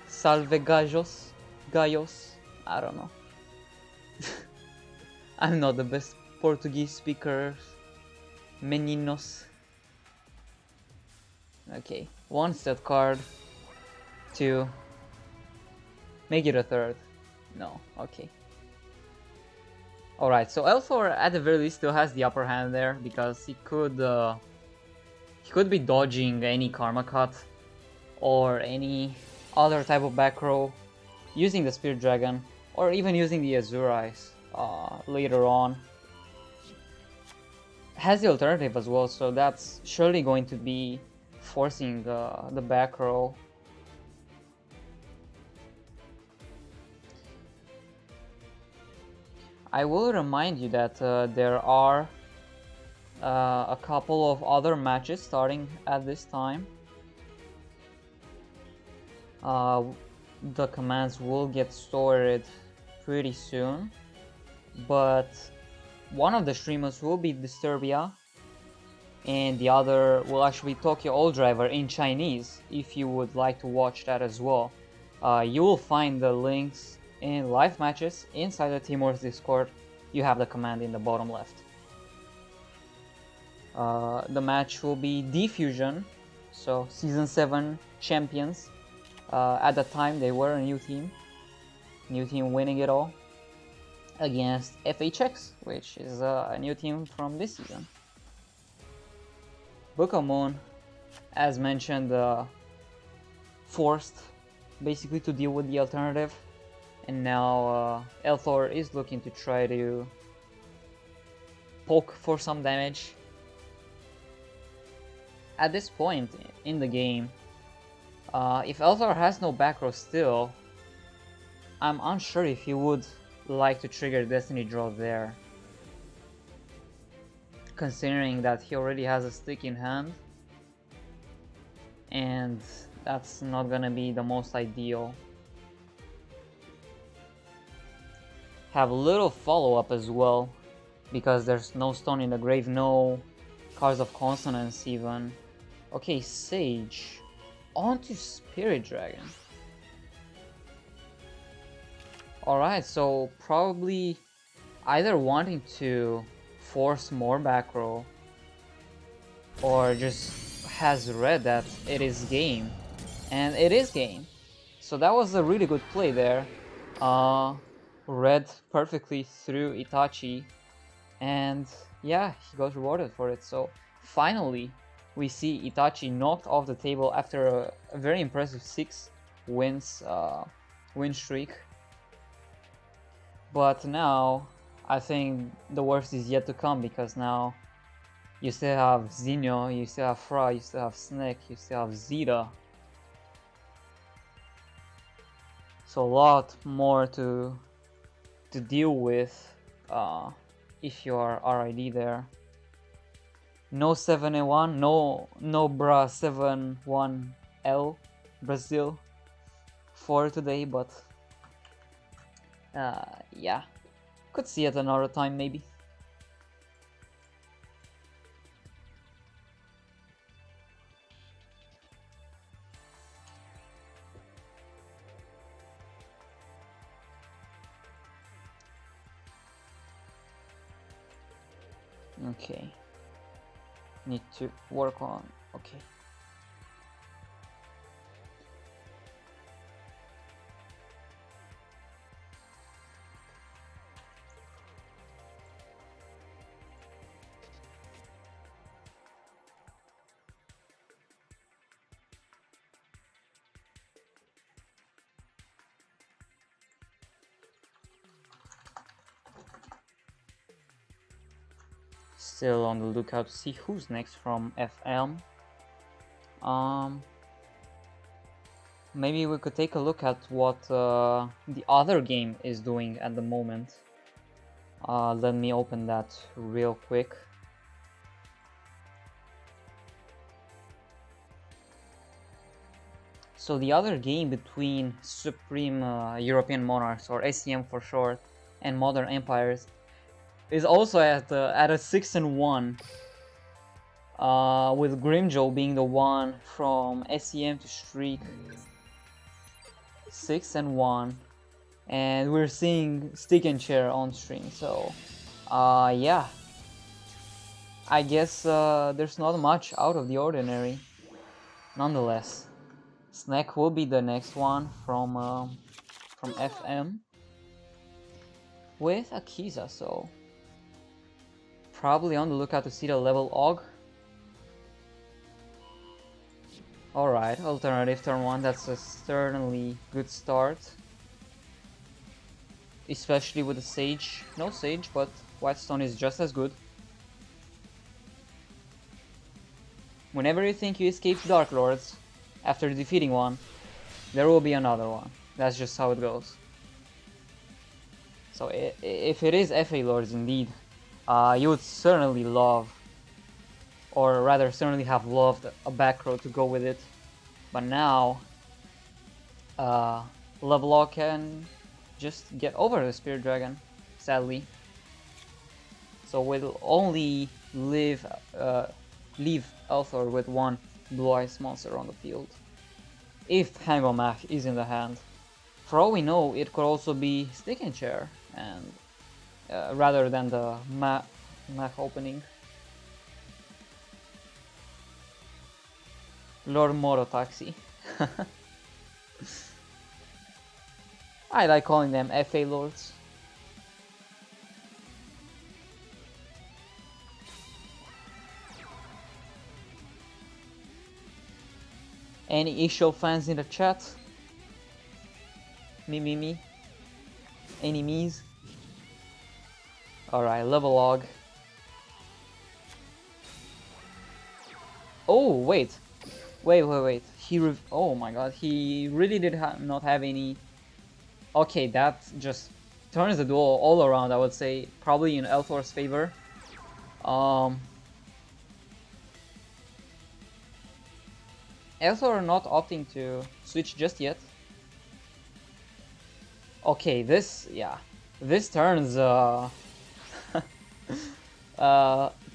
Salve gallos. Gallos. I don't know. I'm not the best Portuguese speaker. Meninos. Okay, 1 stat card. 2. Make it a 3rd. No, okay. Alright, so Elthor at the very least still has the upper hand there because he could be dodging any Karma Cut or any other type of back row using the Spirit Dragon or even using the Azure Eyes later on. Has the alternative as well, so that's surely going to be forcing the back row. I will remind you that there are a couple of other matches starting at this time. The commands will get sorted pretty soon, but one of the streamers will be Disturbia and the other will actually be Tokyo Old Driver in Chinese if you would like to watch that as well. You will find the links in live matches inside the Timor's Discord. You have the command in the bottom left. The match will be D-Fusion, so Season 7 champions. At the time they were a new team winning it all, against FHX, which is a new team from this season. Book of Moon, as mentioned, forced basically to deal with the alternative And now Elthor is looking to try to poke for some damage. At this point in the game, if Elthor has no back row still, I'm unsure if he would like to trigger Destiny Draw there, considering that he already has a stick in hand, and that's not gonna be the most ideal. Have little follow-up as well, because there's no stone in the grave, no cards of consonance even. Okay, Sage onto Spirit Dragon. Alright, so probably either wanting to force more back row or just has read that it is game, and it is game. So that was a really good play there. Read perfectly through Itachi, and yeah, he got rewarded for it. So finally we see Itachi knocked off the table after a very impressive 6 wins win streak. But now I think the worst is yet to come, because now you still have Zinio, you still have Fra, you still have Snake, you still have Zeta. So a lot more to deal with if you are RID there. No 7-1, no Bra 7-1L Brazil for today, but yeah, could see it another time maybe. Okay, need to work on, okay. Still on the lookout to see who's next from FM. Maybe we could take a look at what the other game is doing at the moment. Let me open that real quick. So the other game between Supreme European Monarchs, or SEM for short, and Modern Empires is also at a 6-1, with Grimjoe being the one from SEM to streak 6-1, and we're seeing Stick and Chair on stream. So yeah, I guess there's not much out of the ordinary. Nonetheless, Snack will be the next one from FM with Akiza, so probably on the lookout to see the level Og. Alright, alternative turn 1, that's a certainly good start. Especially with the Sage. No Sage, but Whitestone is just as good. Whenever you think you escaped Dark Lords, after defeating one, there will be another one. That's just how it goes. So if it is FA Lords indeed, you would certainly love, or rather certainly have loved, a back row to go with it. But now, Lovelock can just get over the Spirit Dragon, sadly. So we'll only leave Elthor with one Blue Ice monster on the field, if Hangomach is in the hand. For all we know, it could also be Stick and Chair, and rather than the Mach opening. Lord Morotaxi. I like calling them FA Lords. Any Ishol fans in the chat? Me. enemies. Alright, level log. Oh, wait. Wait. Oh my god, he really did not have any... Okay, that just turns the duel all around, I would say. Probably in Elthor's favor. Elthor not opting to switch just yet. Okay, this turns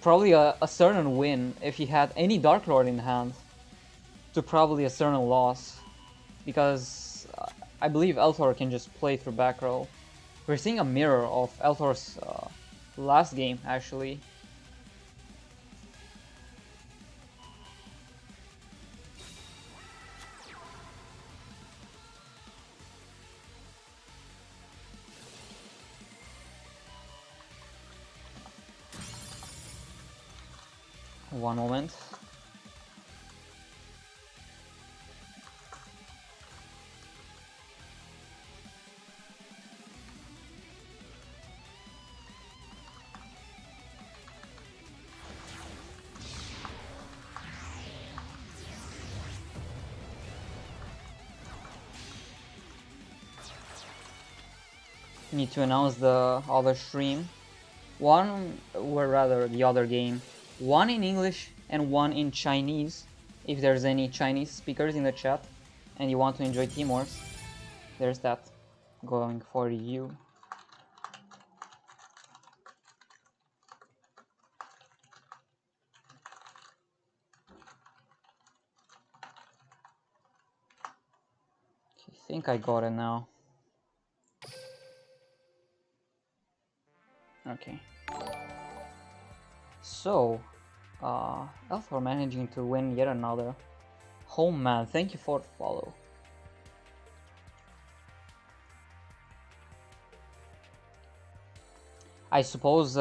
probably a certain win if he had any Dark Lord in hand to probably a certain loss, because I believe Elthor can just play through back row. We're seeing a mirror of Elthor's last game, actually. One moment. Need to announce the other stream. The other game. One in English and one in Chinese. If there's any Chinese speakers in the chat and you want to enjoy Team Wars, there's that going for you. I think I got it now. Okay. So, Elthor managing to win yet another. Home man, thank you for the follow. I suppose,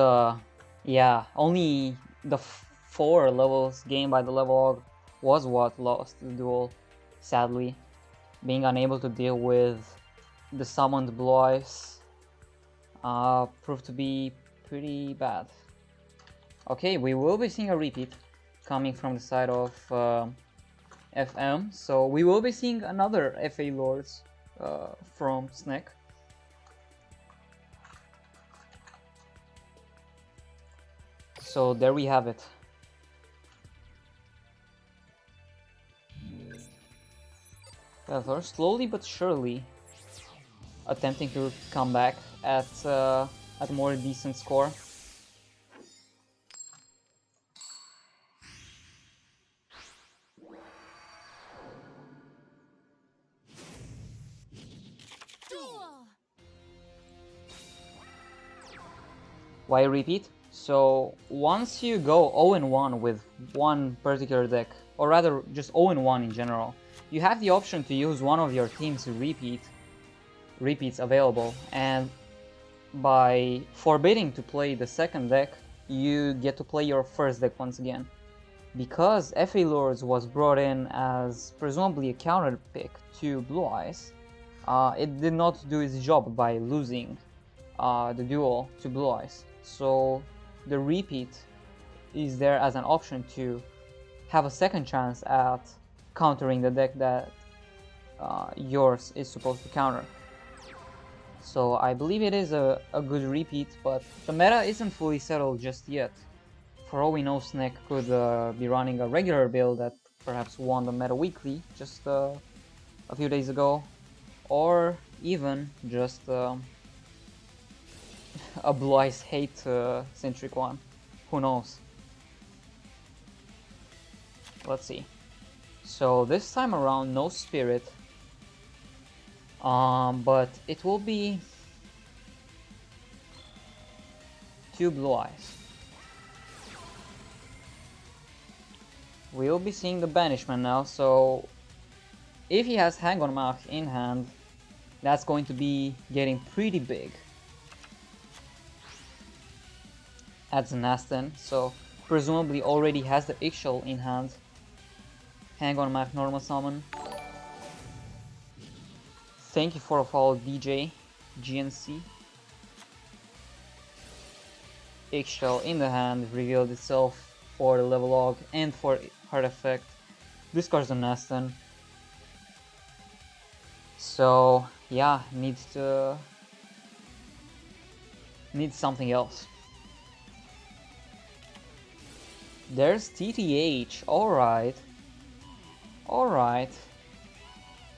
yeah, only the 4 levels gained by the level log was what lost the duel, sadly. Being unable to deal with the summoned Blue Eyes proved to be pretty bad. Okay, we will be seeing a repeat coming from the side of FM, so we will be seeing another FA Lords from Snack. So there we have it. Elthor slowly but surely attempting to come back at a more decent score. Why repeat? So once you go 0-1 with one particular deck, or rather just 0-1 in general, you have the option to use one of your team's repeats available, and by forbidding to play the second deck, you get to play your first deck once again. Because FA Lords was brought in as presumably a counter pick to Blue Eyes, it did not do its job by losing the duel to Blue Eyes. So the repeat is there as an option to have a second chance at countering the deck that yours is supposed to counter. So I believe it is a good repeat, but the meta isn't fully settled just yet. For all we know, Snack could be running a regular build that perhaps won the meta weekly just a few days ago, or even just a Blue Eyes hate centric one. Who knows? Let's see. So this time around, no Spirit, but it will be 2 Blue Eyes. We'll be seeing the Banishment now, so if he has Hang on Mach in hand, that's going to be getting pretty big. Adds an Aston, so presumably already has the Ixchel in hand. Hang on Mach normal summon. Thank you for a follow, DJ. GNC. Eggshell in the hand revealed itself for the level log and for hard effect. Discards on Aston. So yeah, needs something else. There's TTH. Alright. Alright.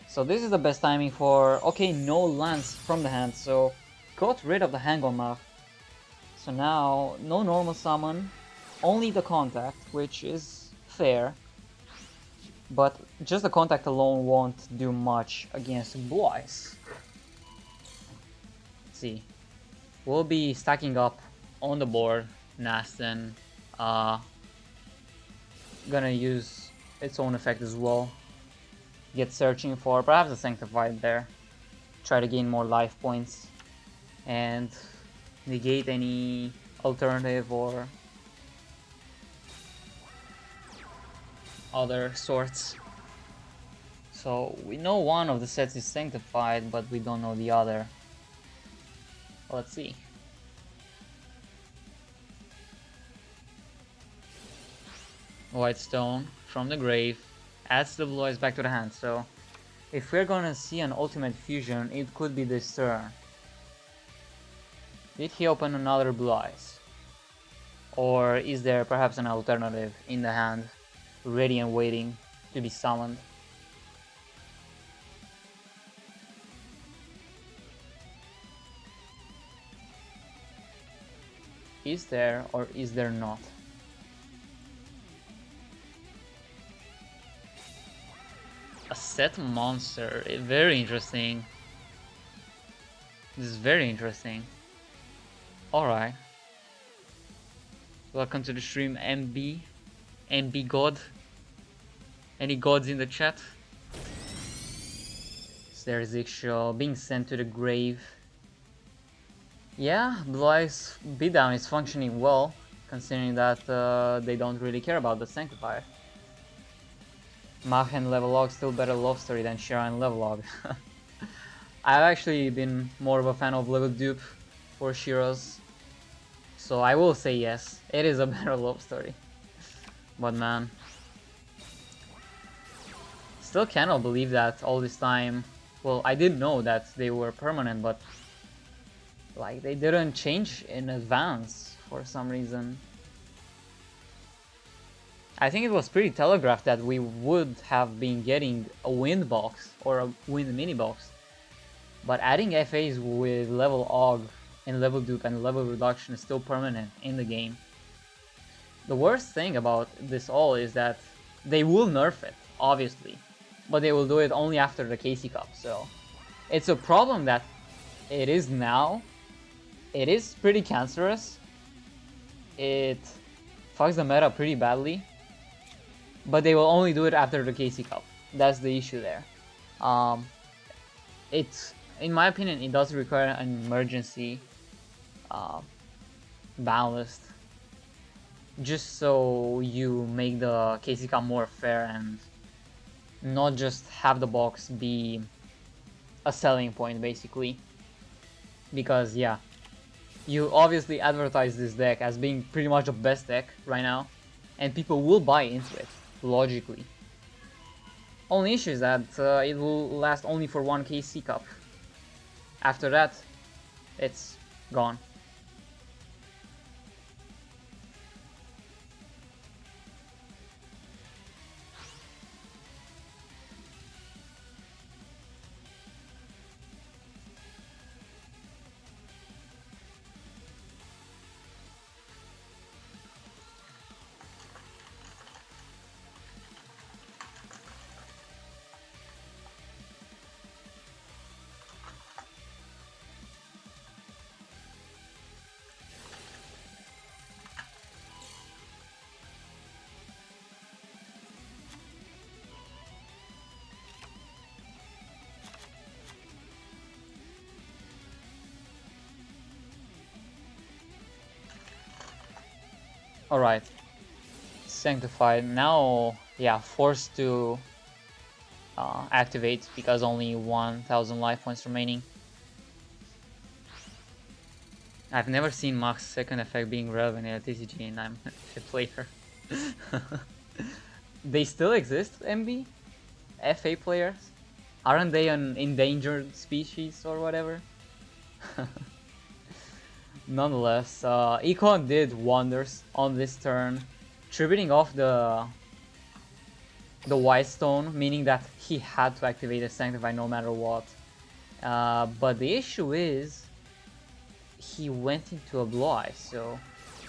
So this is the best timing for... Okay, no lands from the hand, so got rid of the Hang On Map. So now, no normal summon, only the contact, which is fair. But just the contact alone won't do much against Blue Eyes. Let's see. We'll be stacking up on the board. Nastin gonna use its own effect as well. Get searching for perhaps a Sanctified there. Try to gain more life points. And negate any alternative or other sorts. So we know one of the sets is Sanctified, but we don't know the other. Let's see. White Stone from the grave adds the Blue Eyes back to the hand, so if we're gonna see an ultimate fusion, it could be this turn. Did he open another Blue Eyes? Or is there perhaps an alternative in the hand, ready and waiting to be summoned? Is there or is there not? A set monster, very interesting. This is very interesting. Alright. Welcome to the stream, MB God. Any gods in the chat? So there's Ixchel being sent to the grave. Yeah, Blue Eyes beatdown is functioning well, considering that they don't really care about the Sanctifier. Machen level log still better love story than Shira and level log. I've actually been more of a fan of level dupe for Shira's, so I will say yes, it is a better love story. But man, still cannot believe that all this time. Well, I did know that they were permanent, but like they didn't change in advance for some reason. I think it was pretty telegraphed that we would have been getting a wind box or a wind mini box. But adding FAs with level AUG and level dupe and level reduction is still permanent in the game. The worst thing about this all is that they will nerf it, obviously, but they will do it only after the KC Cup, so it's a problem that it is now. It is pretty cancerous. It fucks the meta pretty badly, but they will only do it after the KC Cup. That's the issue there. It's, in my opinion, it does require an emergency ban list, just so you make the KC Cup more fair and not just have the box be a selling point, basically. Because yeah, you obviously advertise this deck as being pretty much the best deck right now, and people will buy into it, logically. Only issue is that it will last only for one KC Cup. After that, it's gone. Alright, Sanctified, now, yeah, forced to activate because only 1000 life points remaining. I've never seen Mach's second effect being relevant in a TCG, and I'm a player. They still exist, MB? FA players? Aren't they an endangered species or whatever? Nonetheless, Econ did wonders on this turn, tributing off the White Stone, meaning that he had to activate a Sanctify no matter what. But the issue is, he went into a Blue Eye, so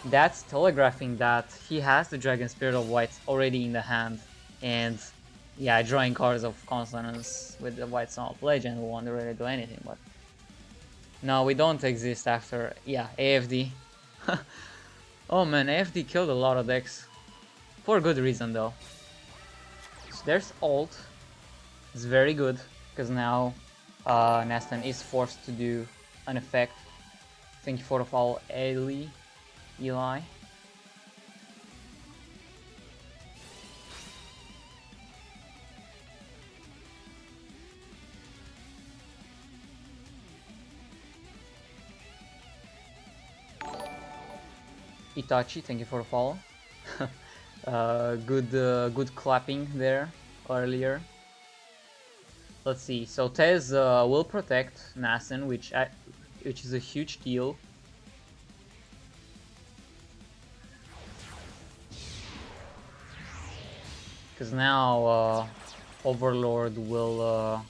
that's telegraphing that he has the Dragon Spirit of White already in the hand, and yeah, drawing cards of Consonance with the White Stone of Legend won't really do anything, but no, we don't exist after, yeah, AFD. Oh man, AFD killed a lot of decks, for good reason though. So there's ult, it's very good, because now Nastan is forced to do an effect. Thank you for the follow, Eli. Itachi, thank you for the follow. Good clapping there earlier. Let's see. So Tez will protect Nassen, which is a huge deal. Because now Overlord will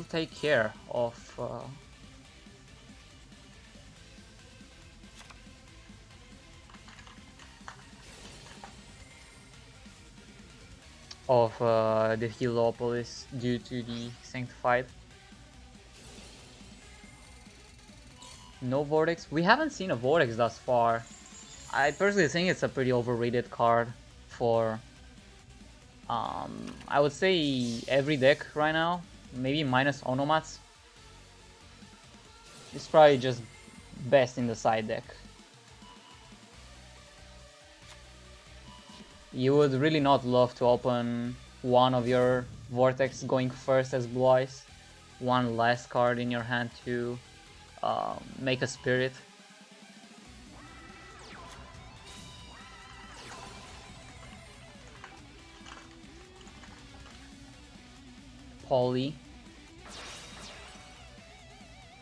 take care of the Heliopolis due to the Sanctified. No Vortex. We haven't seen a Vortex thus far. I personally think it's a pretty overrated card for I would say every deck right now, maybe minus Onomats. It's probably just best in the side deck. You would really not love to open one of your Vortex going first as Blue Eyes, one last card in your hand to make a Spirit. Poly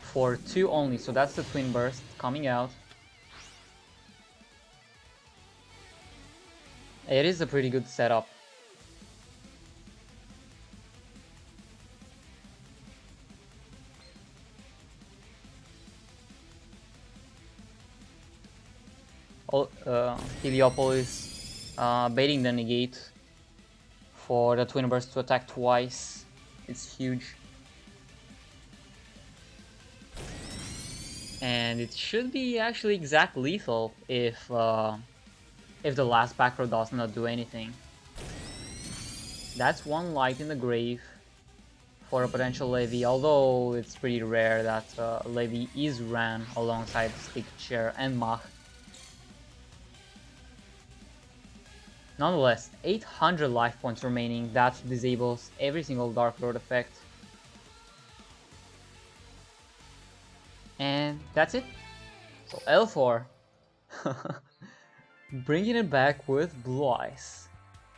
for 2 only, so that's the Twin Burst coming out. It is a pretty good setup. Heliopolis baiting the negate for the Twin Burst to attack twice. It's huge. And it should be actually exact lethal if the last back row does not do anything. That's one light in the grave for a potential Levy, although it's pretty rare that Levy is ran alongside Stick Chair and Mach. Nonetheless, 800 life points remaining. That disables every single Dark Lord effect. And that's it. So L4. Bringing it back with Blue Eyes.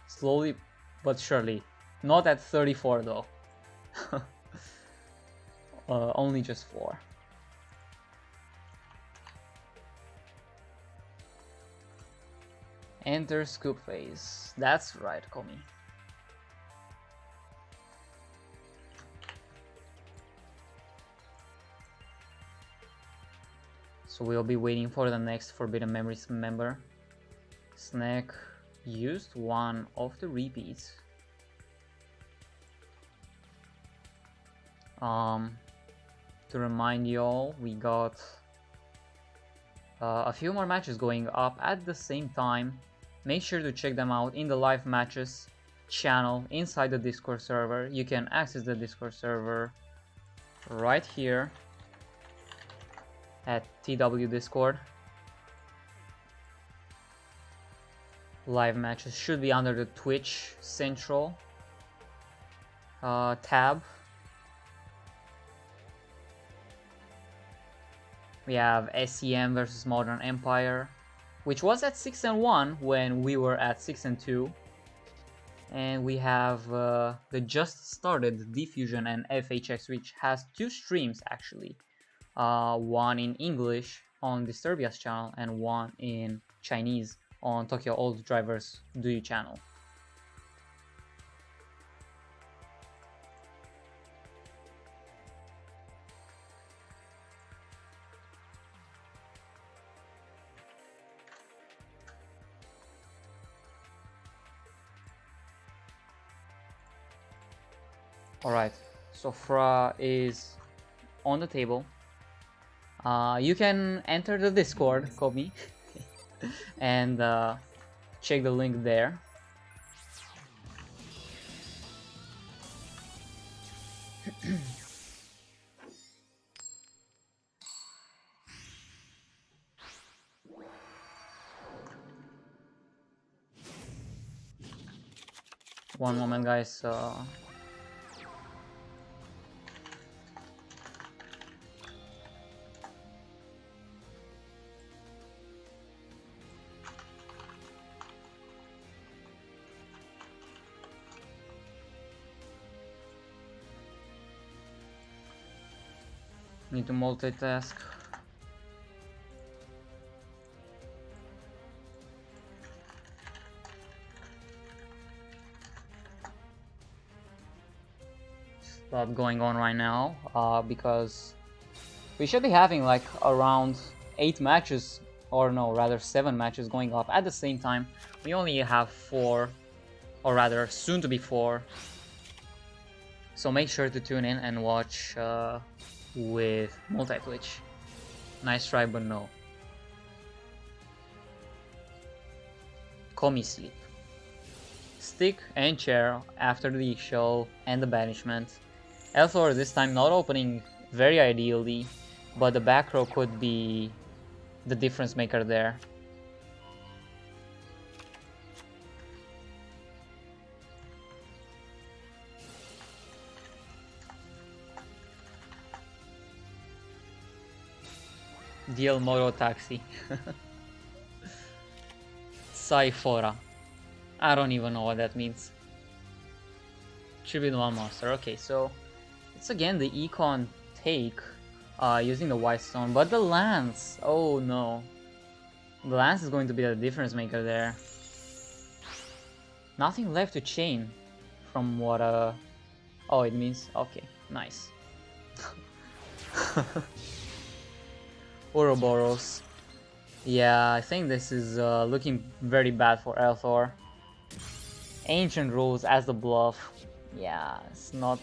Slowly but surely. Not at 34 though. Only just 4. Enter Scoop Phase. That's right, Komi. So we'll be waiting for the next Forbidden Memories member. Snack used one of the repeats. To remind you all, we got a few more matches going up at the same time. Make sure to check them out in the live matches channel inside the Discord server. You can access the Discord server right here at TW Discord. Live matches should be under the Twitch Central tab. We have SEM versus Modern Empire, which was at 6-1 when we were at 6-2. And we have the just started Diffusion and FHX, which has 2 streams actually. One in English on Disturbia's channel and one in Chinese on Tokyo Old Drivers Do You channel. Alright, so Fra is on the table. You can enter the Discord, Komi, and check the link there. One moment, guys. Need to multitask. Lot going on right now because we should be having like around 8 matches, or no, rather 7 matches going off at the same time. We only have 4, or rather soon to be 4. So make sure to tune in and watch with multi-twitch. Nice try, but no. Komi sleep. Stick and chair after the show and the banishment. Elthor this time not opening very ideally, but the back row could be the difference maker there. DL Moro Taxi. Saifora. I don't even know what that means. Tribute 1 monster. Okay, so it's again the Econ take using the White Stone, but the Lance. Oh no. The Lance is going to be the difference maker there. Nothing left to chain from what oh, it means okay, nice. Ouroboros. Yeah, I think this is looking very bad for Elthor. Ancient Rules as the bluff. Yeah, it's not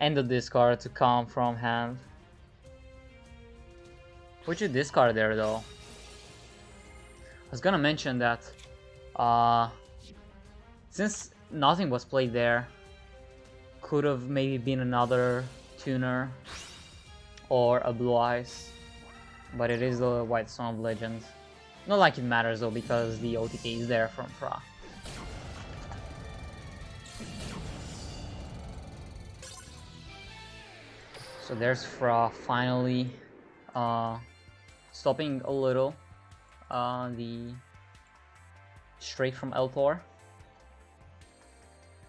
and the discard to come from hand. Would you discard there though? I was gonna mention that since nothing was played there, could have maybe been another tuner or a Blue Eyes, but it is the White Stone of Legend. Not like it matters though, because the OTK is there from Fra. So there's Fra finally stopping a little the straight from Elthor,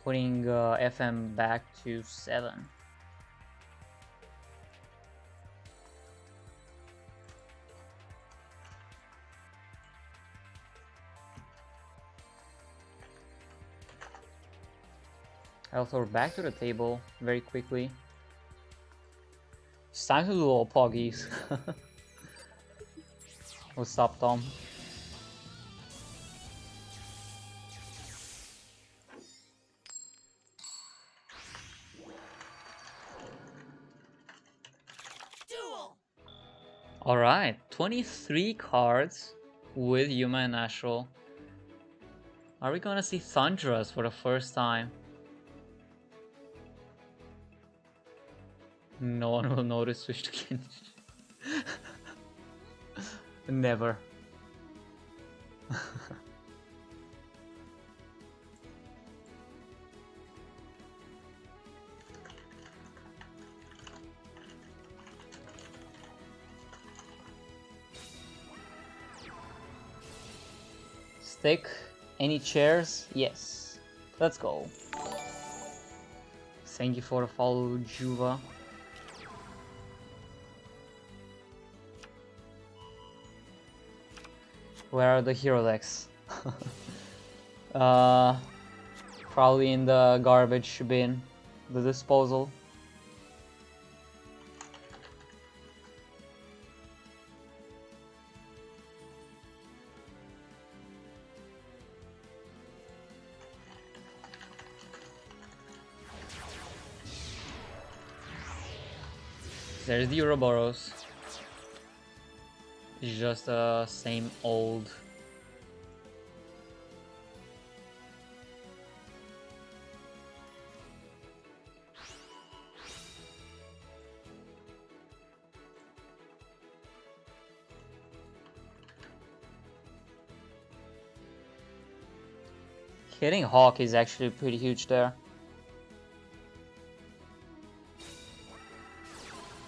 putting FM back to 7. Elthor back to the table very quickly. It's time to do all poggies. What's up, Tom? Alright, 23 cards with Yuma and Astral. Are we gonna see Thundras for the first time? No one will notice switch to Kin. Never. stick. Any chairs? Yes. Let's go. Thank you for the follow, Juva. Where are the hero decks? Probably in the garbage bin, the disposal. There's the Ouroboros. It's just the same old. Hitting Hawk is actually pretty huge there.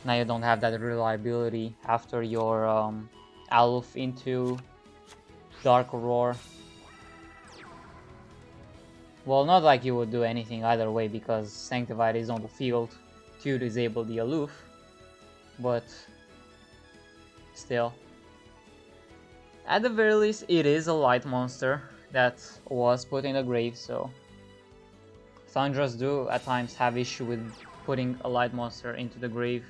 Now you don't have that reliability after your Aluf into Dark Roar. Well, not like you would do anything either way because Sanctified is on the field to disable the Aloof, but still. At the very least, it is a light monster that was put in the grave, so Thundras do at times have issue with putting a light monster into the grave.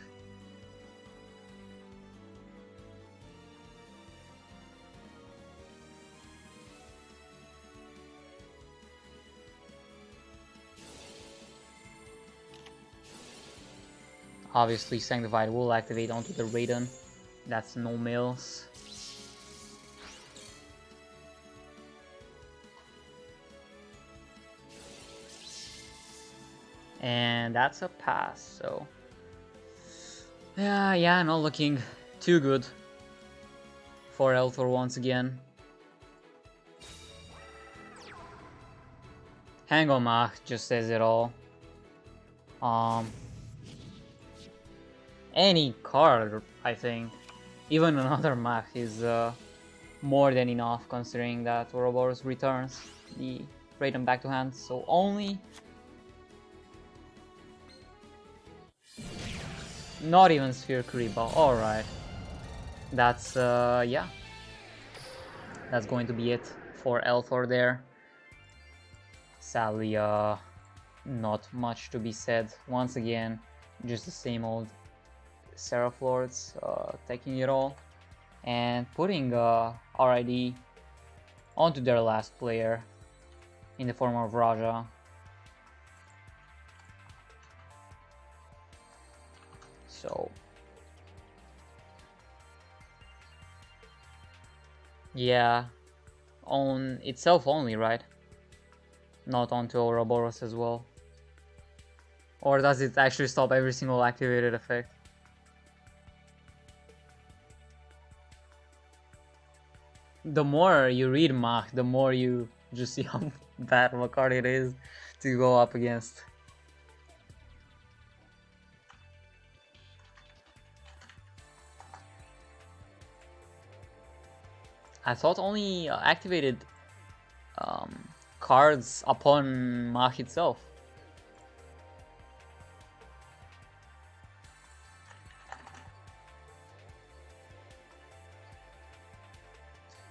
Obviously, Sanctified will activate onto the Raiden. That's no mills. And that's a pass, so... Yeah, not looking too good for Elthor once again. Hang on, Mach just says it all. Any card, I think, even another Mach is more than enough considering that Ouroboros returns the Raiden back to hand, so only... Not even Sphere Kuriboh, alright. That's, yeah. That's going to be it for Elthor there. Sadly, not much to be said. Once again, just the same old Seraph Lords taking it all and putting RID onto their last player in the form of Raja. So yeah, on itself only, right? Not onto Ouroboros as well. Or does it actually stop every single activated effect? The more you read Mach, the more you just see how bad of a card it is to go up against. I thought only activated cards upon Mach itself.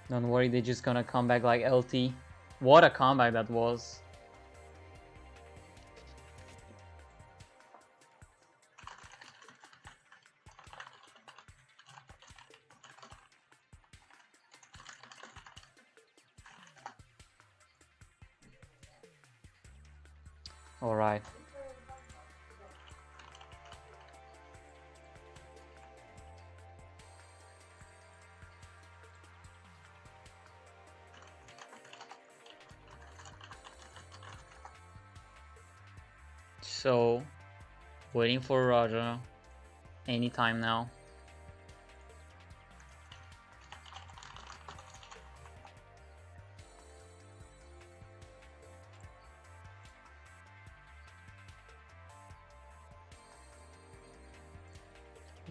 Don't worry, they're just gonna come back like LT. What a comeback that was. Alright. So, waiting for Raja anytime now.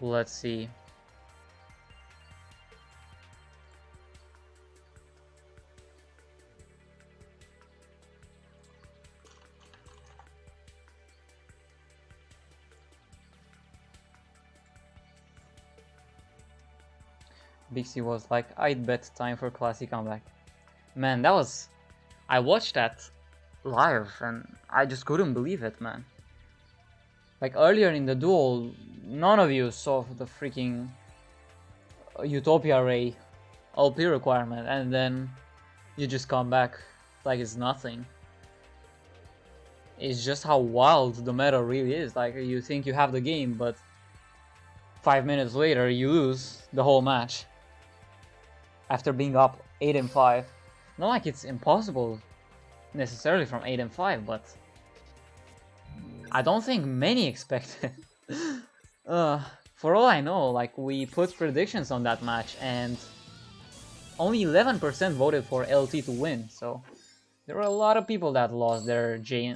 Let's see. Bixie was like, I'd bet time for classy comeback. Man, that was... I watched that live and I just couldn't believe it, man. Like earlier in the duel, none of you saw the freaking Utopia Ray LP requirement, and then you just come back like it's nothing. It's just how wild the meta really is. Like, you think you have the game, but 5 minutes later you lose the whole match after being up 8-5. Not like it's impossible necessarily from 8-5, but I don't think many expected. For all I know, like, we put predictions on that match and only 11% voted for LT to win, so there were a lot of people that lost their Duel.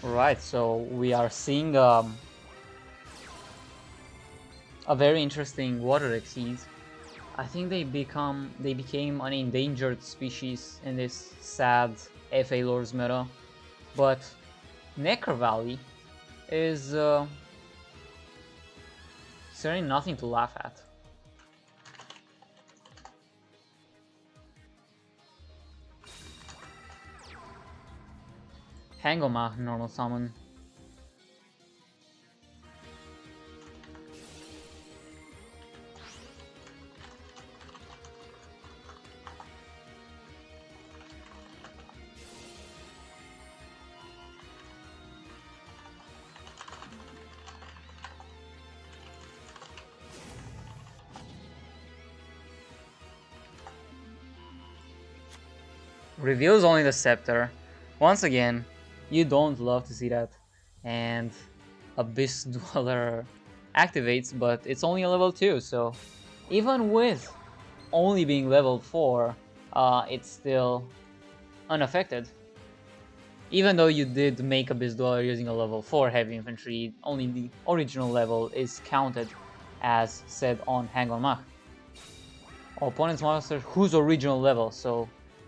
Right, so we are seeing a very interesting water exceeds. I think they became an endangered species in this sad FA lores meta, but Necro Valley is certainly nothing to laugh at. Hangoma normal summon. Reveals only the scepter. Once again, you don't love to see that. And Abyss Dweller activates, but it's only a level 2, so even with only being level 4, it's still unaffected. Even though you did make Abyss Dweller using a level 4 heavy infantry, only the original level is counted as said on Hang on Mach. Opponent's monster whose original level, so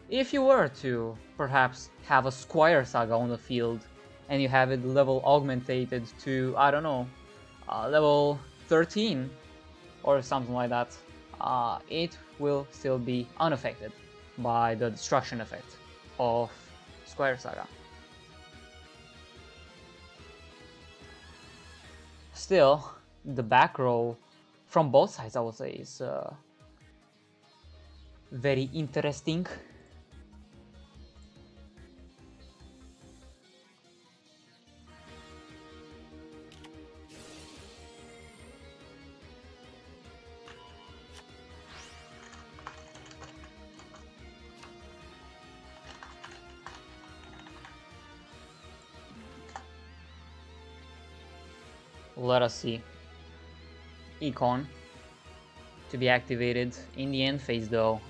if you were to perhaps have a Squire Saga on the field and you have it level augmented to, I don't know, level 13 or something like that, it will still be unaffected by the destruction effect of Squire Saga. Still, the back row from both sides, I would say, is very interesting. Let us see. Econ to be activated in the end phase though.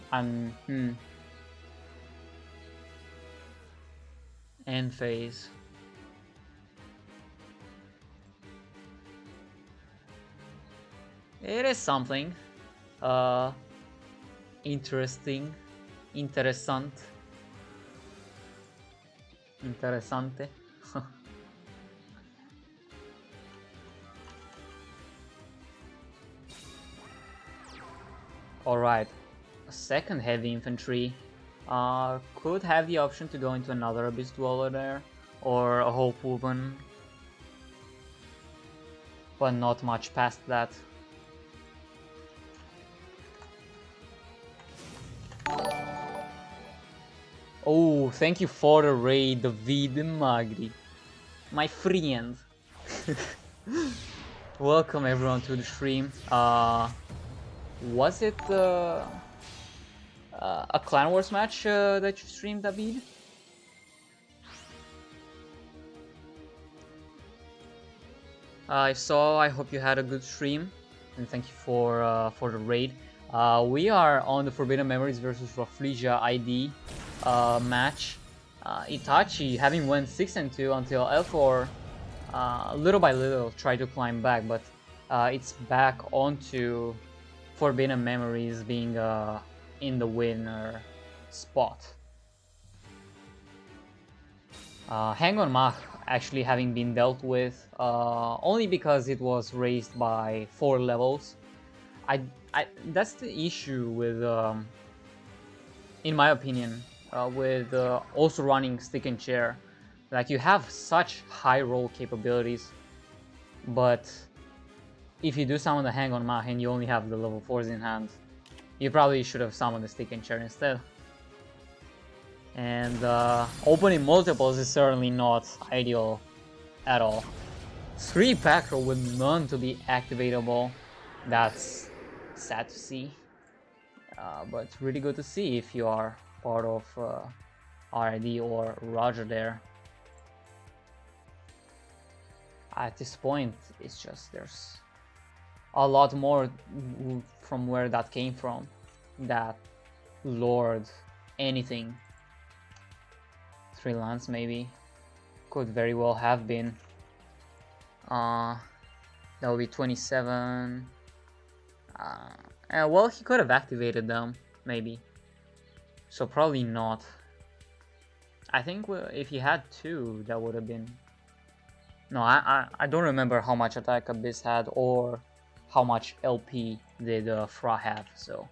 End phase. It is something interesting, interessante. Alright, a second heavy infantry could have the option to go into another Abyss Dweller there, or a Hope Woman, but not much past that. Oh, thank you for the raid, David Magri, my friend. Welcome everyone to the stream. Was it a Clan Wars match that you streamed, David? If so, I hope you had a good stream. and thank you for the raid. We are on the Forbidden Memories versus RAFFLESIA ID match. Itachi having won 6-2 until L4 little by little tried to climb back, but it's back onto Forbidden Memories being in the winner spot. Hang on Mach actually having been dealt with only because it was raised by 4 levels. That's the issue with, in my opinion, with also running stick and chair. Like, you have such high roll capabilities, but if you do summon the Hang on Mach and you only have the level 4s in hand, you probably should have summoned the stick and chair instead. And opening multiples is certainly not ideal at all. 3 back row with none to be activatable. That's sad to see, but really good to see if you are part of RID or Roger there. At this point, it's just there's a lot more from where that came from. That Lord anything. 3 lands maybe. Could very well have been. That would be 27. Well, he could have activated them, maybe. So probably not. I think if he had 2, that would have been... No, I don't remember how much attack Abyss had or how much LP did Fra have, so...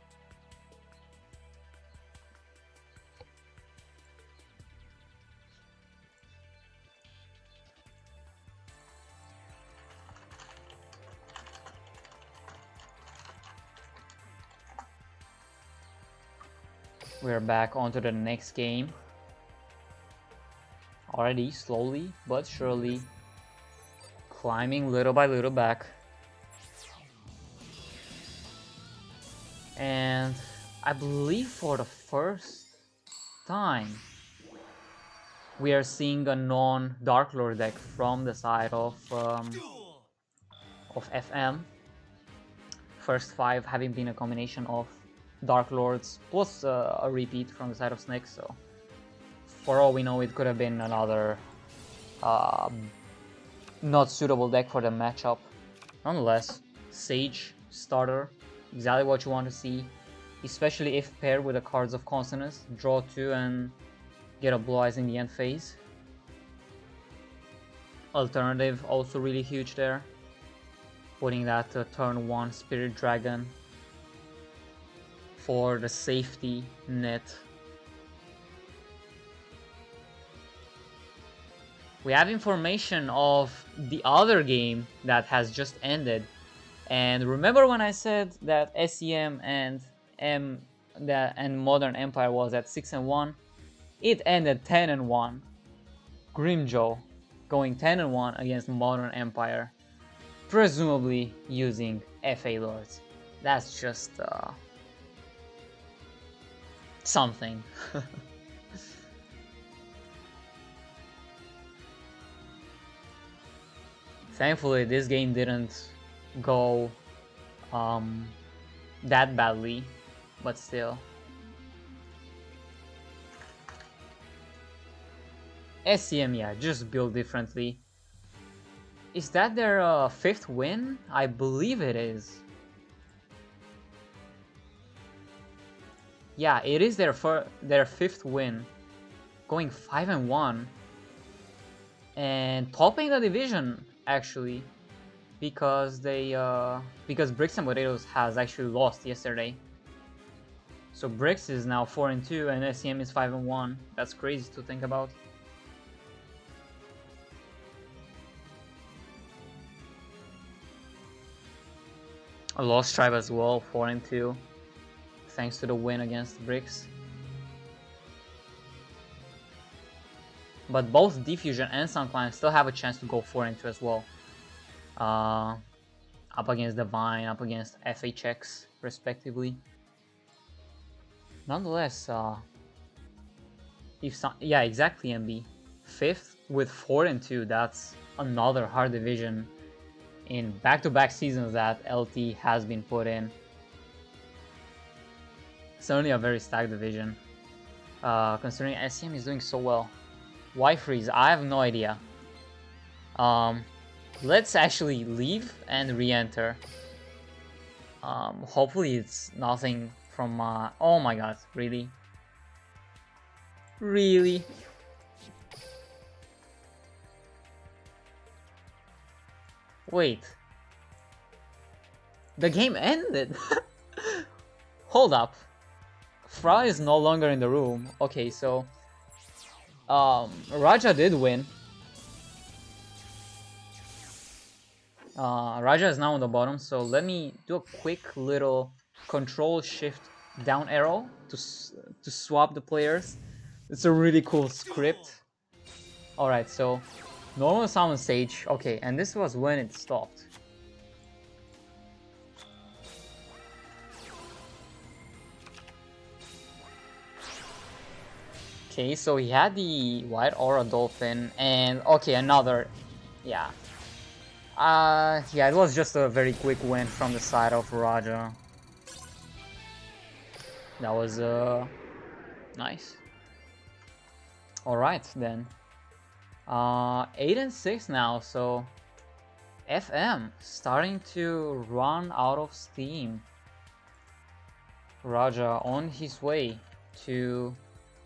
We're back onto the next game. Already slowly but surely climbing little by little back. And I believe for the first time we are seeing a non-Dark Lord deck from the side of FM. First 5 having been a combination of Dark Lords plus a repeat from the side of Snake, so for all we know it could have been another not suitable deck for the matchup. Nonetheless, Sage starter, exactly what you want to see, especially if paired with the cards of Consonance. Draw 2 and get a Blue Eyes in the end phase. Alternative also really huge there, putting that turn 1 Spirit Dragon for the safety net. We have information of the other game that has just ended, and remember when I said that SEM and Modern Empire was at 6-1? It ended 10-1. Grimjaw going 10-1 against Modern Empire, presumably using FA Lords. That's just something. Thankfully, this game didn't go that badly, but still. SCM, yeah, just built differently. Is that their 5th win? I believe it is. Yeah, it is their 5th win, going 5-1, and topping the division actually, because because Bricks and Potatoes has actually lost yesterday. So Bricks is now 4-2 and SCM is 5-1. That's crazy to think about. A Lost Tribe as well, 4-2. Thanks to the win against Bricks. But both Diffusion and Sunclimb still have a chance to go 4-2 as well. Up against Divine, up against FHX, respectively. Nonetheless, yeah, exactly, MB. 5th with 4-2, that's another hard division in back-to-back seasons that LT has been put in. Certainly a very stacked division, considering SCM is doing so well. Why freeze? I have no idea. Let's actually leave and re-enter. Hopefully it's nothing from oh my god, really? Really? Wait. The game ended! Hold up. Fra is no longer in the room. Okay, so Raja did win. Raja is now on the bottom, so let me do a quick little control shift down arrow to swap the players. It's a really cool script. Alright, so normal summon stage. Okay, and this was when it stopped. Okay, so he had the White Aura Dolphin, and okay, another, yeah. Yeah, it was just a very quick win from the side of Raja. That was, nice. Alright, then. 8 and 6 now, so FM starting to run out of steam. Raja on his way to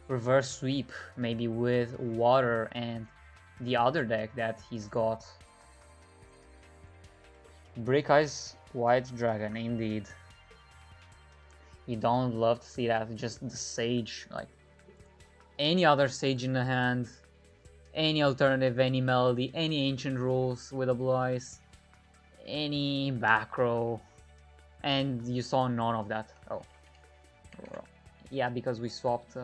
reverse sweep, maybe with water and the other deck that he's got. Brick Eyes White Dragon, indeed. You don't love to see that, just the Sage, like any other Sage in the hand, any alternative, any Melody, any Ancient Rules with a Blue Eyes, any back row, and you saw none of that. Oh, yeah, because we swapped.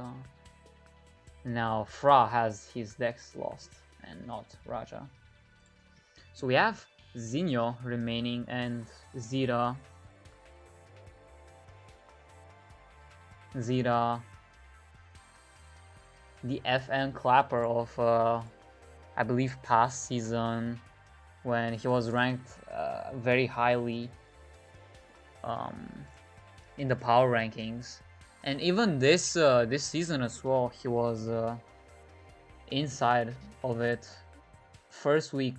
Now Fra has his decks lost and not Raja. So we have Zinho remaining and Zira. The FN clapper of I believe past season when he was ranked very highly in the power rankings. And even this this season as well, he was inside of it. First week,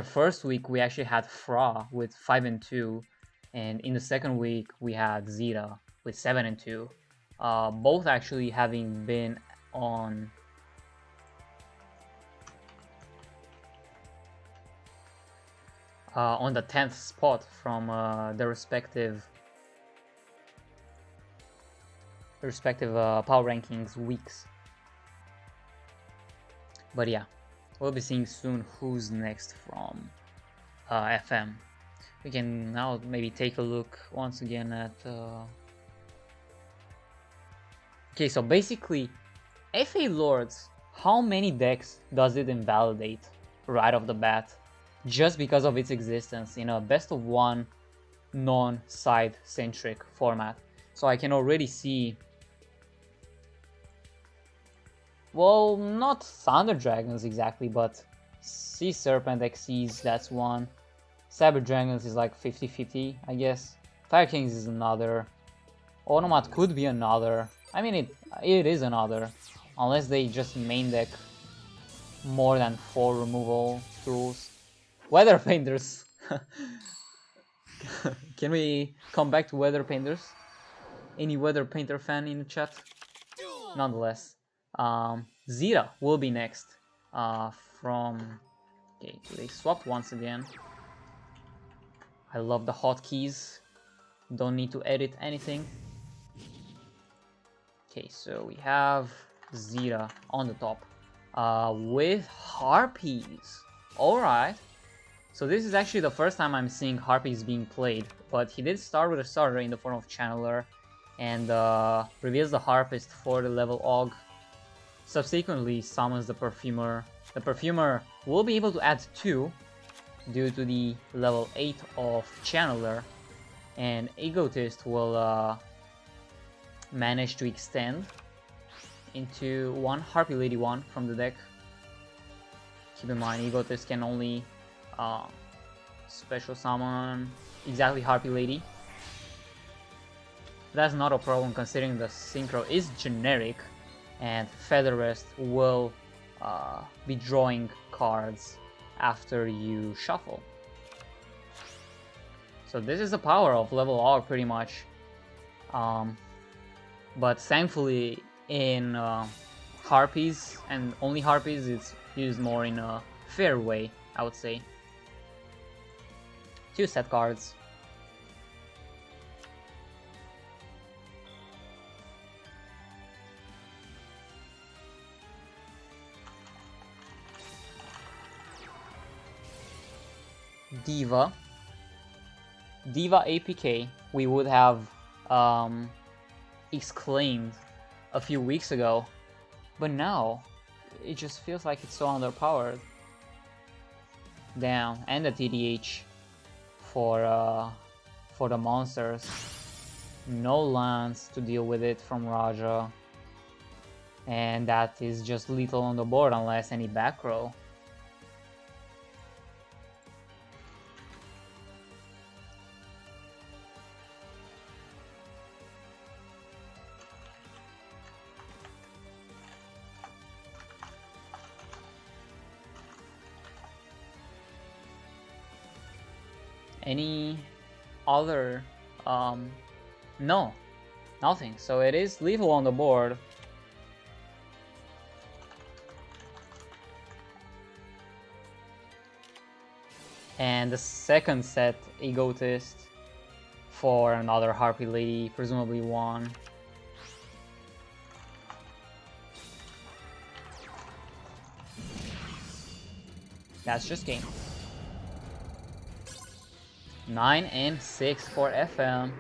first week we actually had Fra with 5 and 2, and in the second week we had Zeta with 7 and 2. Both actually having been on the 10th spot from the respective power rankings weeks. But yeah, we'll be seeing soon who's next from FM. We can now maybe take a look once again at okay, so basically FA Lords, how many decks does it invalidate right off the bat just because of its existence in a best of one non-side centric format? So I can already see, well, not Thunder Dragons exactly, but Sea Serpent XCs, that's one. Cyber Dragons is like 50-50, I guess. Fire Kings is another. Onomat could be another. I mean, it is another, unless they just main deck more than 4 removal tools. Weather Painters. Can we come back to Weather Painters? Any Weather Painter fan in the chat? Nonetheless, Zeta will be next. From okay, they swapped once again. I love the hotkeys. Don't need to edit anything. Okay, so we have Zeta on the top with Harpies. Alright. So this is actually the first time I'm seeing Harpies being played, but he did start with a starter in the form of Channeler and reveals the Harpist for the level Og. Subsequently summons the Perfumer. The Perfumer will be able to add 2 due to the level 8 of Channeler, and Egotist will manage to extend into one Harpy Lady 1 from the deck. Keep in mind, Egotist can only special summon exactly Harpy Lady. That's not a problem considering the Synchro is generic and Featherest will be drawing cards after you shuffle. So this is the power of level R pretty much. But thankfully in Harpies and only Harpies, it's used more in a fair way, I would say. 2 set cards. Diva APK, we would have exclaimed a few weeks ago, but now it just feels like it's so underpowered. Damn, and the TDH for the monsters. No lands to deal with it from Raja, and that is just lethal on the board unless any back row. Any other no, nothing. So it is lethal on the board. And the second set, Egotist for another Harpy Lady, presumably one. That's just game. 9 and 6 for FM.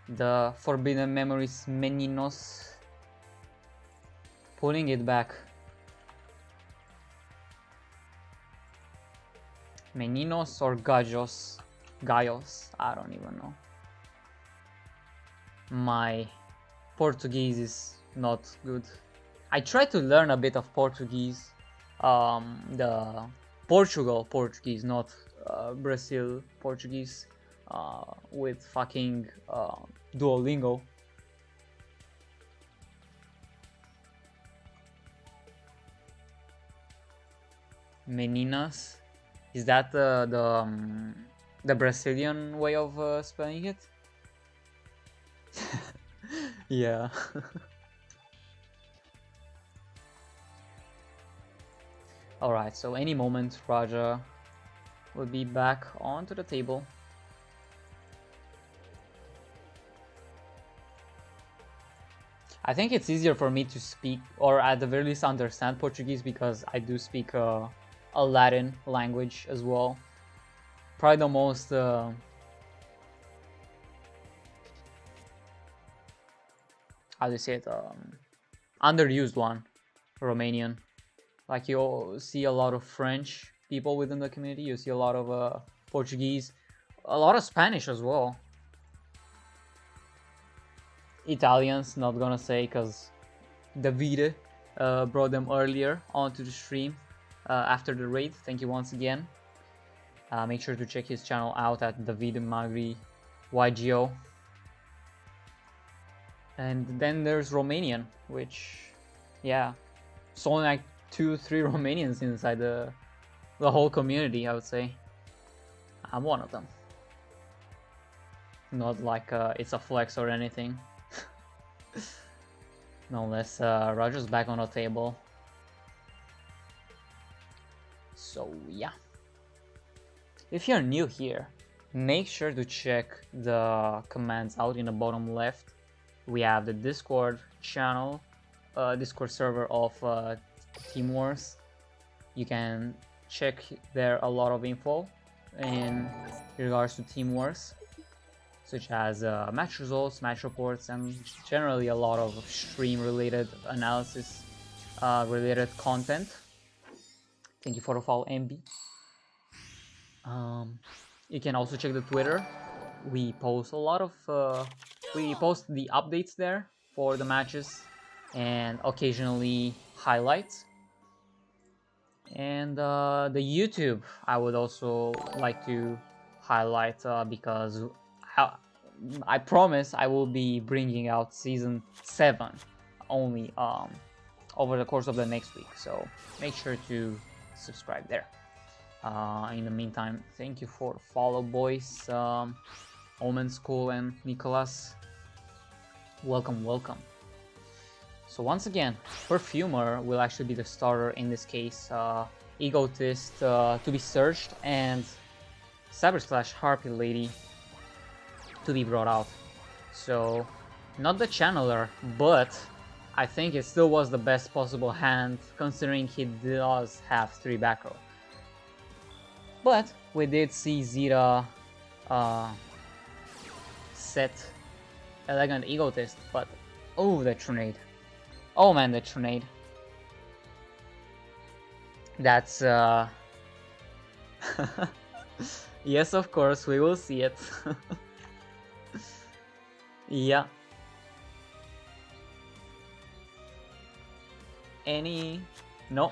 The Forbidden Memories Meninos pulling it back. Meninos or Gallos? Gallos? I don't even know. My Portuguese is not good. I tried to learn a bit of Portuguese. The Portugal Portuguese, not Brazil Portuguese, with fucking Duolingo. Meninas, is that the Brazilian way of spelling it? Yeah. Alright, so any moment Raja will be back onto the table. I think it's easier for me to speak, or at the very least understand Portuguese, because I do speak a Latin language as well. Probably the most how do you say it? Underused one, Romanian. Like, you see a lot of French people within the community, you see a lot of Portuguese, a lot of Spanish as well. Italians, not gonna say, because Davide brought them earlier onto the stream after the raid. Thank you once again. Make sure to check his channel out at Davide Magri YGO. And then there's Romanian, which, yeah, it's only like 2-3 Romanians inside the whole community, I would say. I'm one of them. Not like it's a flex or anything. No less. Roger's back on the table. So yeah. If you're new here, make sure to check the commands out in the bottom left. We have the Discord channel, Discord server of Team Wars. You can check there a lot of info in regards to Team Wars, such as match results, match reports, and generally a lot of stream-related analysis, related content. Thank you for the follow, MB. You can also check the Twitter. We post a lot of we post the updates there for the matches and occasionally highlights. And the YouTube I would also like to highlight because I promise I will be bringing out season 7 only over the course of the next week, so make sure to subscribe there. In the meantime, thank you for the follow, boys. Omen School and Nicholas, welcome. So once again, Perfumer will actually be the starter in this case, Egotist to be searched, and Cyber / Harpy Lady to be brought out. So not the Channeler, but I think it still was the best possible hand considering he does have 3 back row. But we did see Zeta set Elegant Egotist, but oh, the Trinade. Oh man, the Trinade. That's yes, of course, we will see it. Yeah. No.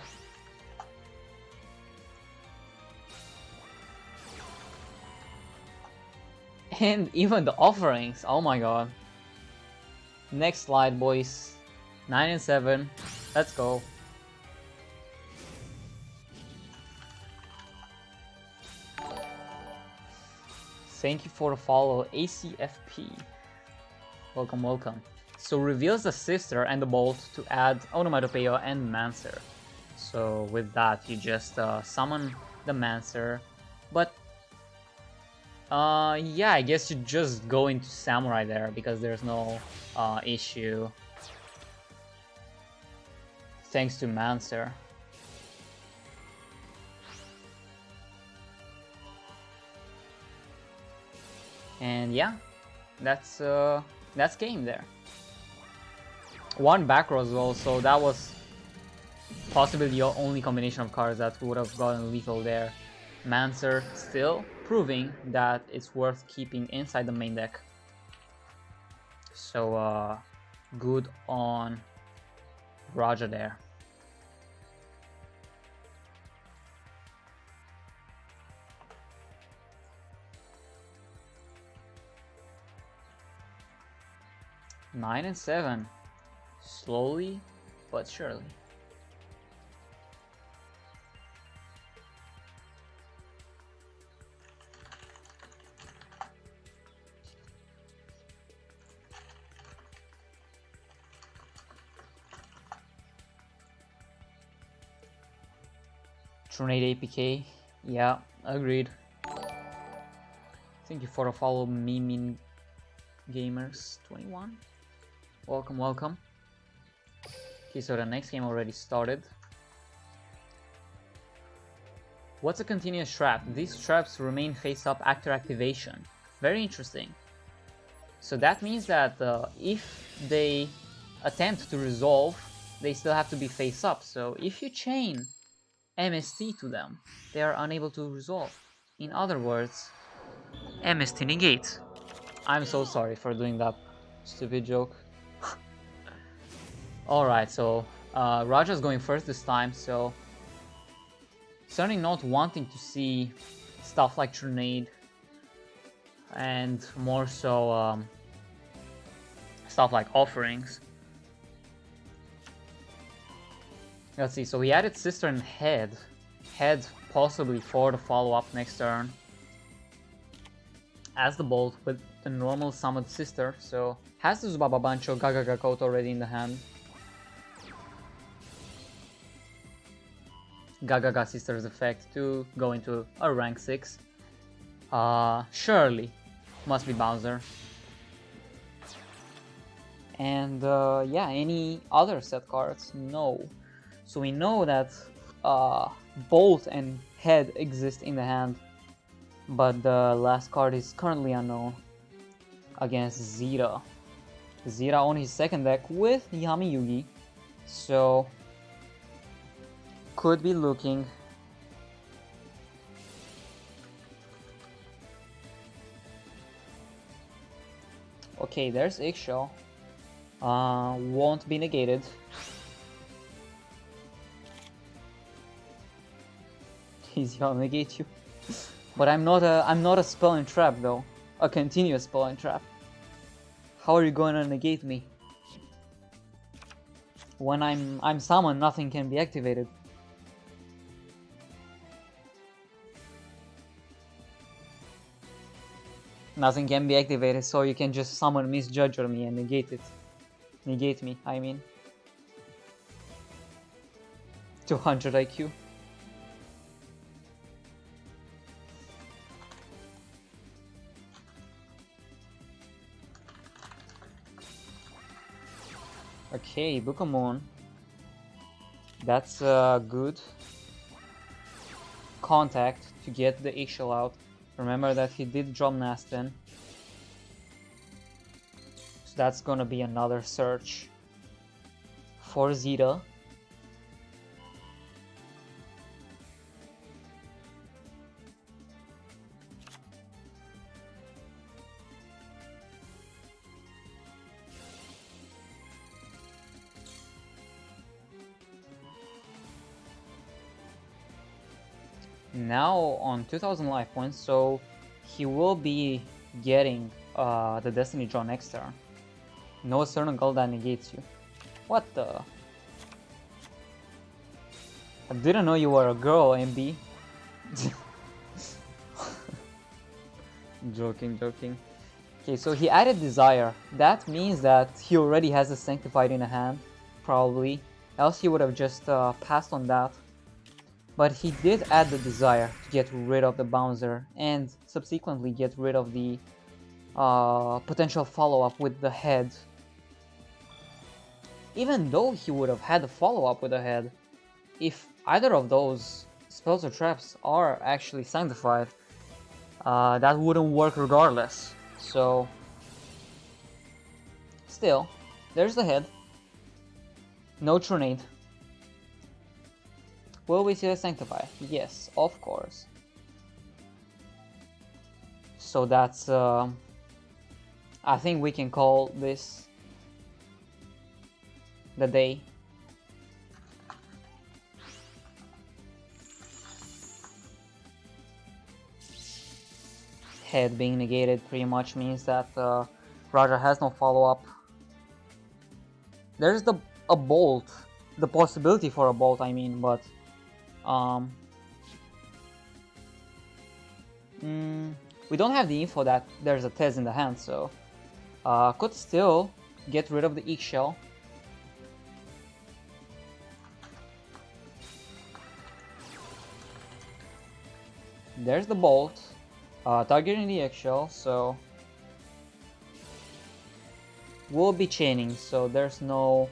And even the offerings, oh my god. Next slide, boys. 9 and 7. Let's go. Thank you for the follow, ACFP. Welcome. So reveals the sister and the bolt to add Onomatopoeia and Mancer. So with that, you just summon the Mancer. But yeah, I guess you just go into Samurai there because there's no issue. Thanks to Mancer. And yeah, that's game there. 1 back row as well, so that was possibly the only combination of cards that would have gotten lethal there. Mancer still proving that it's worth keeping inside the main deck. So good on Raja there. Nine and 7, slowly but surely. Trinade APK, yeah, agreed. Thank you for the follow, Mimin Gamers 21. Welcome. Okay, so the next game already started. What's a continuous trap? These traps remain face up after activation. Very interesting. So that means that if they attempt to resolve, they still have to be face up. So if you chain MST to them, they are unable to resolve. In other words, MST negates. I'm so sorry for doing that stupid joke. Alright, so Raja's going first this time, so certainly not wanting to see stuff like Trinade and more so stuff like offerings. Let's see, so he added Sister and Head possibly for the follow-up next turn as the bolt with the normal summoned Sister, so has the Zubaba Bancho Gagaga Coat already in the hand. Gagaga Sister's effect to go into a rank 6. Surely must be Bowser. And yeah, any other set cards? No. So we know that Bolt and Head exist in the hand, but the last card is currently unknown against Zeta. Zeta on his second deck with Yami Yugi, so could be looking okay. There's Eggshell. won't be negated. I'll negate you. But I'm not a spell and trap though. A continuous spell and trap. How are you going to negate me? When I'm summoned, nothing can be activated. Nothing can be activated, so you can just summon Misjudge on me and negate it. Negate me, I mean. 200 IQ. Okay, Book of Moon. That's a good contact to get the eggshell out. Remember that he did drop Nastin. So that's gonna be another search for Zeta. Now on 2000 life points, so he will be getting the Destiny draw next turn. No certain goal that negates you. What the? I didn't know you were a girl, MB. Joking. Okay, so he added Desire. That means that he already has a Sanctified in hand, probably. Else he would have just passed on that. But he did add the Desire to get rid of the Bouncer and subsequently get rid of the potential follow-up with the head. Even though he would have had a follow-up with the head, if either of those spells or traps are actually sanctified, that wouldn't work regardless. So, still, there's the head. No Tronade. Will we see the Sanctify? Yes, of course. So that's, I think we can call this the day. Head being negated pretty much means that Roger has no follow-up. There's a bolt, the possibility for a bolt, I mean, but we don't have the info that there's a Tez in the hand, so could still get rid of the eggshell. There's the bolt, targeting the eggshell, so we'll be chaining, so there's no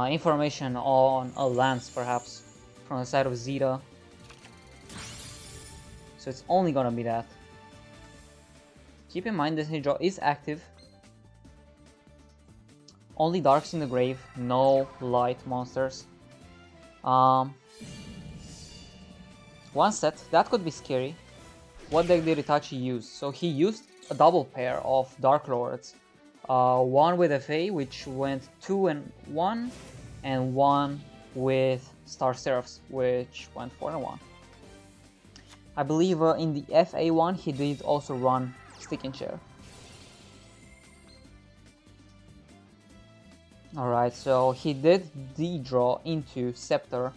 information on a lance perhaps from the side of Zeta. So it's only gonna be that. Keep in mind Destiny Draw is active. Only darks in the grave, no light monsters. One set, that could be scary. What deck did Itachi use? So he used a double pair of Dark Lords. One with FA, which went 2 and 1, and one with Star Seraphs, which went 4 and 1. I believe in the FA one, he did also run Stick and Chair. Alright, so he did de-draw into Scepter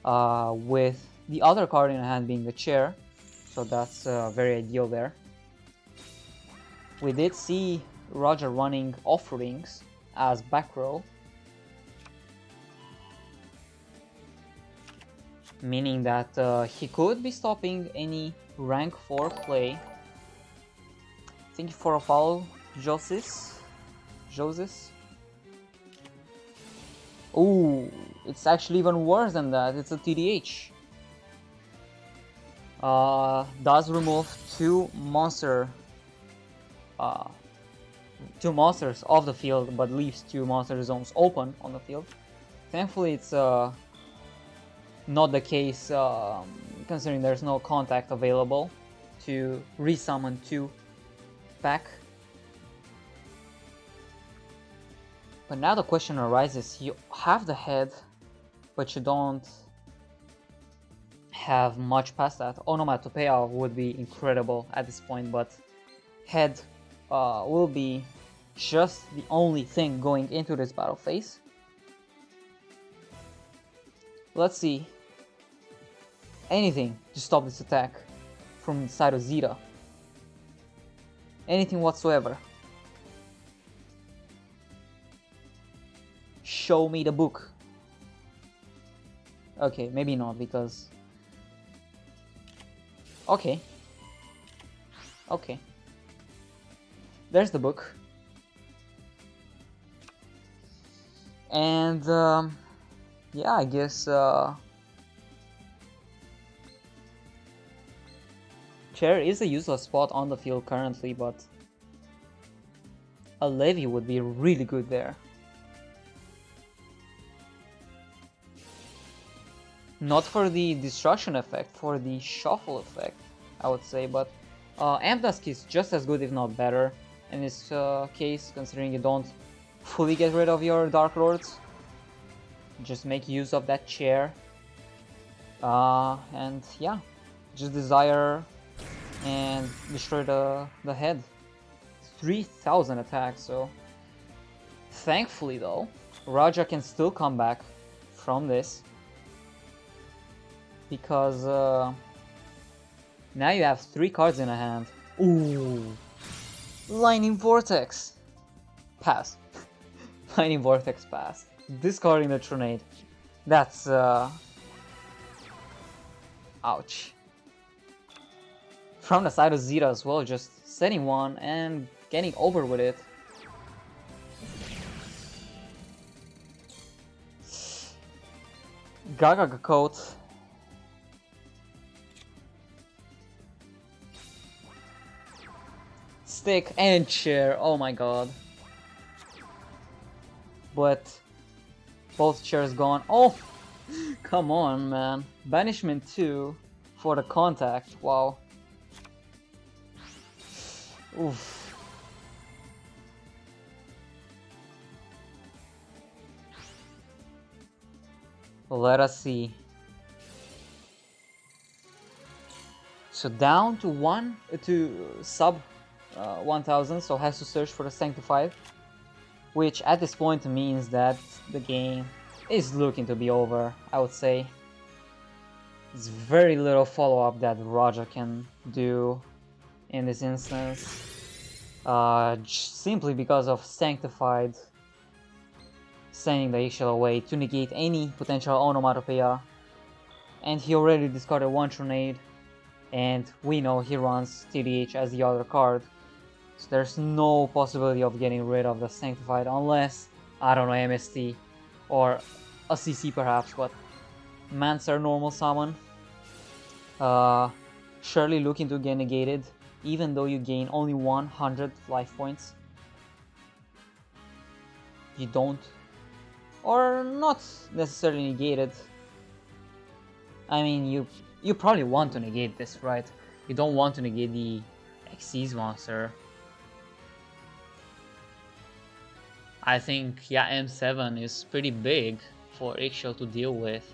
with the other card in hand being the Chair, so that's very ideal there. We did see Roger running Offerings as back row, meaning that he could be stopping any rank 4 play. Thank you for a follow, Joses. Ooh, it's actually even worse than that. It's a TDH. Does remove two monsters off the field, but leaves 2 monster zones open on the field. Thankfully, it's not the case, considering there's no contact available to resummon 2 back. But now the question arises, you have the head, but you don't have much past that. Onomatopoeia would be incredible at this point, but head will be just the only thing going into this battle phase. Let's see. Anything to stop this attack from the side of Zeta. Anything whatsoever. Show me the book. Okay, maybe not, because... Okay. Okay. There's the book. And, yeah, I guess, Chair is a useless spot on the field currently, but a Levy would be really good there. Not for the destruction effect, for the shuffle effect, I would say, but Amp-Dusk is just as good, if not better, in this case, considering you don't fully get rid of your Dark Lords. Just make use of that chair. And yeah, just desire and destroy the head. 3000 attacks, so... Thankfully though, Raja can still come back from this. Because now you have 3 cards in a hand. Ooh, Lightning Vortex. Pass. Lightning Vortex pass. Discarding the Tronade. That's ouch. From the side of Zeta as well, just setting one and getting over with it. Gaga coat. Stick and chair, oh my god. But both chairs gone. Oh, come on, man. Banishment 2 for the contact, wow. Oof. Let us see. So down to sub 1000, so has to search for the Sanctified, which at this point means that the game is looking to be over, I would say. There's very little follow-up that Raja can do in this instance, simply because of Sanctified sending the eggshell away to negate any potential onomatopoeia, and he already discarded 1 Tronade, and we know he runs TDH as the other card. So there's no possibility of getting rid of the Sanctified unless, I don't know, MST or a CC perhaps, but Mancer normal summon. Surely looking to get negated, even though you gain only 100 life points. You don't, or not necessarily negated. I mean, you probably want to negate this, right? You don't want to negate the Xyz monster. I think, yeah, M7 is pretty big for Eggshell to deal with.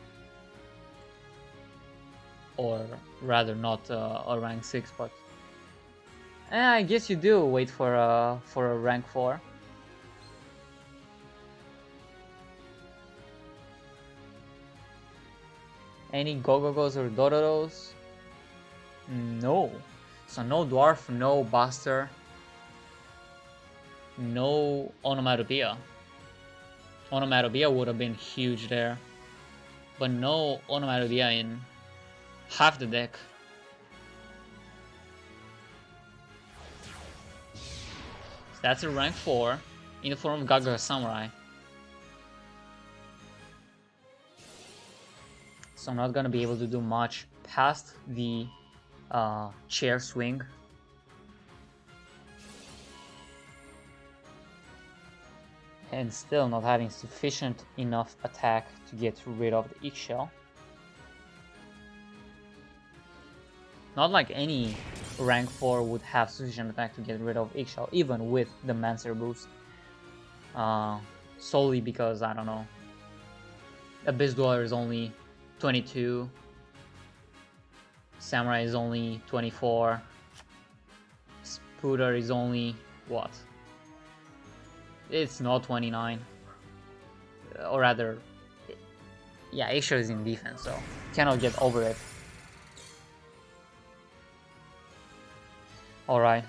Or rather not a rank 6, but I guess you do wait for a rank 4. Any Go-Go-Go's or Dododos? No. So no Dwarf, no Buster, no Onomatopoeia. Onomatopoeia would have been huge there, but no Onomatopoeia in half the deck. So that's a rank 4 in the form of Gaga Samurai. So I'm not gonna be able to do much past the chair swing. And still not having sufficient enough attack to get rid of the eggshell. Not like any rank 4 would have sufficient attack to get rid of eggshell, even with the Mancer boost. solely because, I don't know, Abyss Dweller is only 22, Samurai is only 24, Spooter is only, what? It's not 29. Or rather, yeah, Asia is in defense, so cannot get over it. Alright.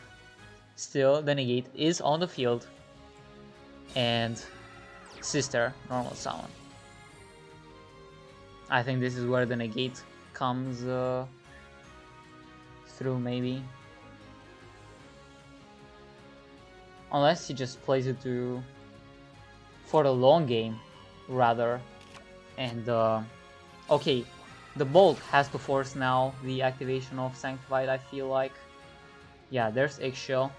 Still, the negate is on the field. And Sister, normal summon. I think this is where the negate comes through, maybe. Unless he just plays it to for the long game, rather. And okay, the Bolt has to force now the activation of Sanctified, I feel like. Yeah, there's Eggshell.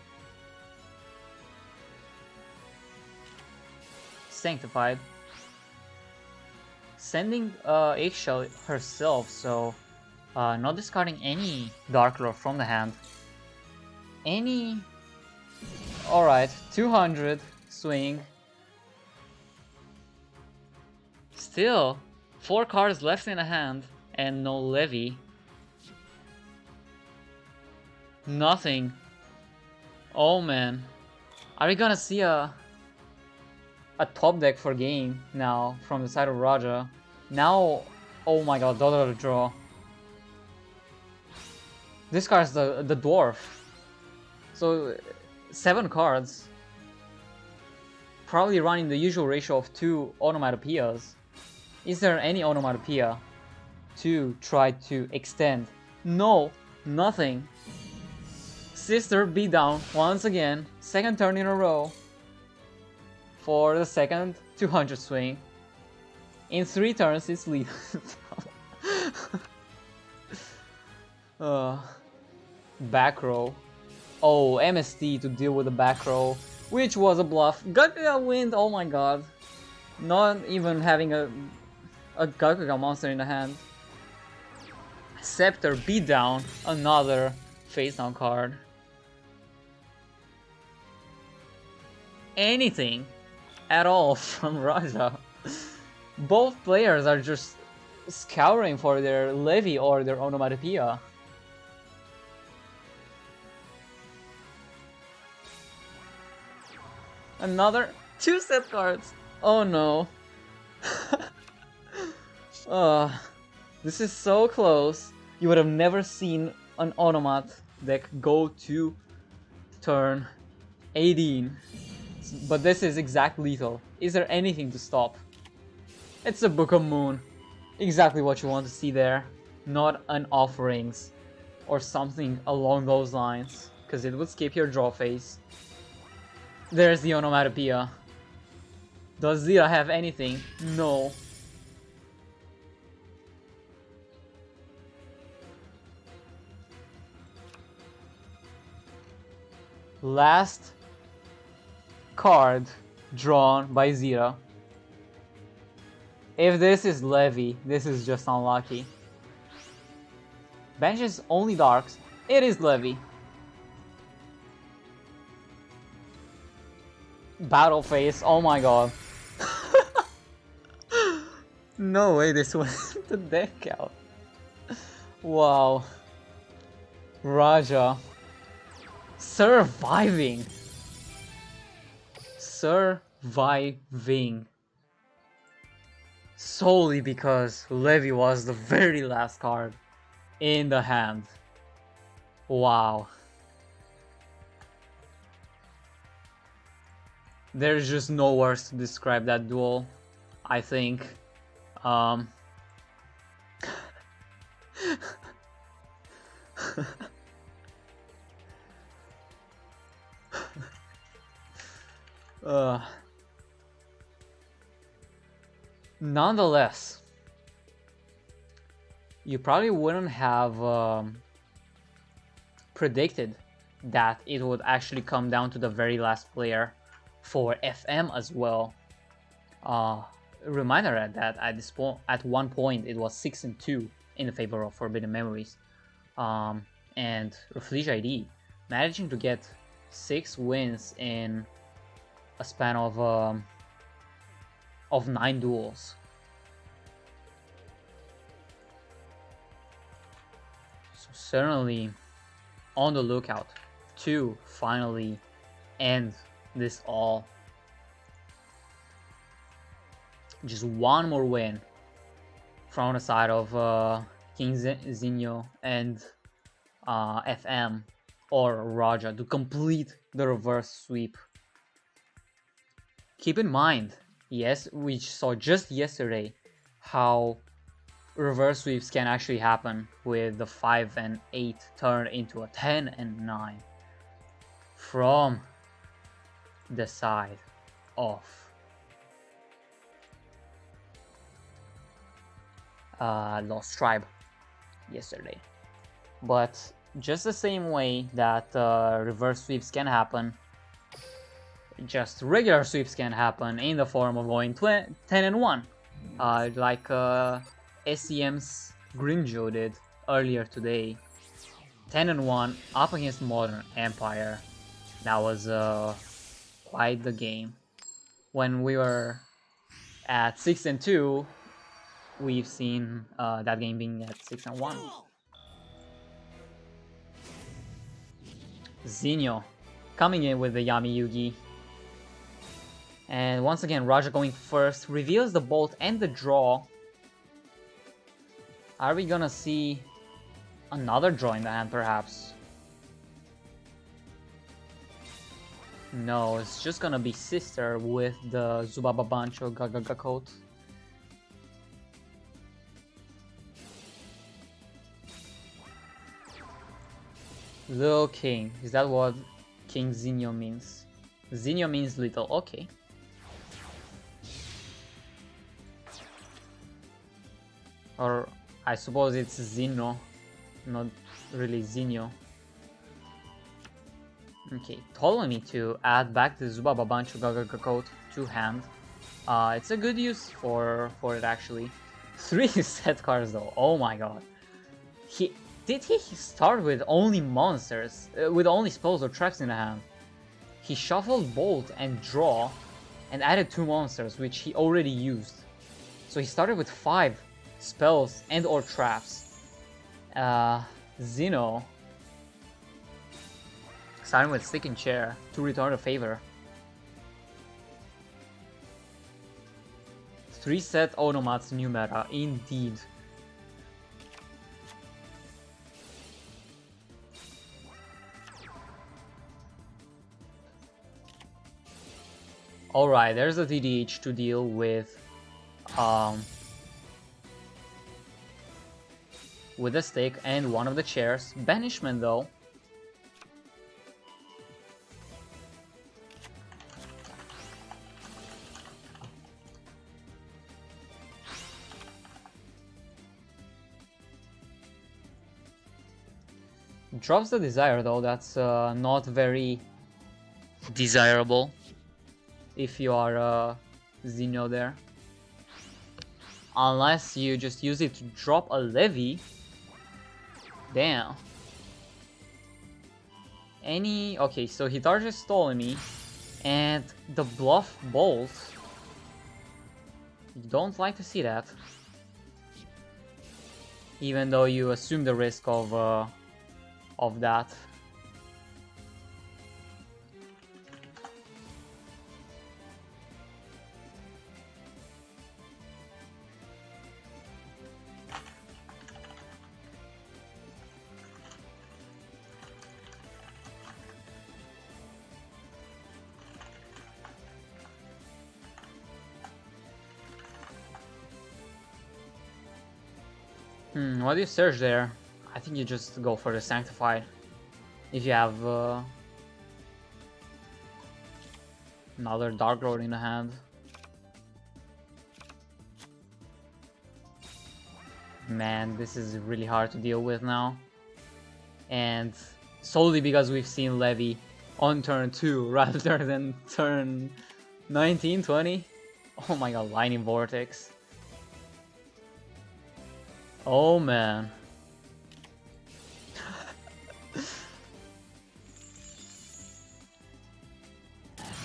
Sanctified. Sending Eggshell herself, so not discarding any Dark Lord from the hand. Alright, 200 swing. Still, 4 cards left in the hand and no Levy. Nothing. Oh man. Are we gonna see a top deck for game now from the side of Raja? Now, oh my god, dollar draw. This card's the dwarf. So 7 cards. Probably running the usual ratio of 2 onomatopoeias. Is there any onomatopoeia to try to extend? No, nothing. Sister beat down once again, second turn in a row for the second 200 swing. In 3 turns it's lethal. Back row. Oh, MST to deal with the back row, which was a bluff. Gakuga wind, oh my god. Not even having a Gakuga monster in the hand. Scepter beat down, another face down card. Anything at all from Raja. Both players are just scouring for their Levy or their onomatopoeia. Another 2 set cards. Oh no. This is so close. You would have never seen an Onomat deck go to turn 18. But this is exact lethal. Is there anything to stop? It's a Book of Moon. Exactly what you want to see there. Not an Offerings or something along those lines, because it would skip your draw phase. There's the onomatopoeia. Does Zira have anything? No. Last card drawn by Zira. If this is Levy, this is just unlucky. Benches only darks. It is Levy. Battle face, oh my god. No way this went the deck out. Wow. Raja. Surviving. Surviving. Solely because Levy was the very last card in the hand. Wow. There's just no words to describe that duel, I think. Nonetheless, you probably wouldn't have predicted that it would actually come down to the very last player for FM as well. Reminder that at one point it was 6-2 in favor of Forbidden Memories, and RAFFLESIA ID managing to get 6 wins in a span of of 9 duels. So certainly on the lookout to finally end this all. Just one more win from the side of King Zinho and FM or Raja to complete the reverse sweep. Keep in mind, yes, we saw just yesterday how reverse sweeps can actually happen with the 5 and 8 turn into a 10 and 9 from the side of Lost Tribe yesterday. But just the same way that reverse sweeps can happen, just regular sweeps can happen in the form of going 10 and 1, like SEM's Grimjo did earlier today. 10 and 1 up against Modern Empire. That was quite the game. When we were at 6 and 2, we've seen that game being at 6 and 1. Zinho coming in with the Yami Yugi. And once again, Raja going first, reveals the bolt and the draw. Are we gonna see another draw in the hand, perhaps? No, it's just gonna be Sister with the Zubaba Bancho Gagaga coat. Little King, is that what King Zinho means? Zinho means little, okay. Or I suppose it's Zino, not really Zinho. Okay, Ptolemy to add back the Zubaba Bancho Gagaga coat to hand. It's a good use for it actually. 3 set cards though, oh my god. Did he start with only monsters, with only spells or traps in the hand? He shuffled Bolt and Draw and added 2 monsters which he already used. So he started with 5 spells and or traps. Zeno starting with Stick and Chair to return a favor. 3 set Onomatsu new meta, indeed. Alright, there's a TDH to deal with the stick and one of the chairs. Banishment though. Drops the Desire though, that's not very desirable if you are Zinho there. Unless you just use it to drop a Levy. Damn. Okay, so he targets Ptolemy and the Bluff Bolt. You don't like to see that. Even though you assume the risk of that. What do you search there? I think you just go for the Sanctified. If you have another Dark Road in the hand. Man, this is really hard to deal with now. And solely because we've seen Levy on turn 2 rather than turn 19, 20. Oh my god, Lightning Vortex. Oh man.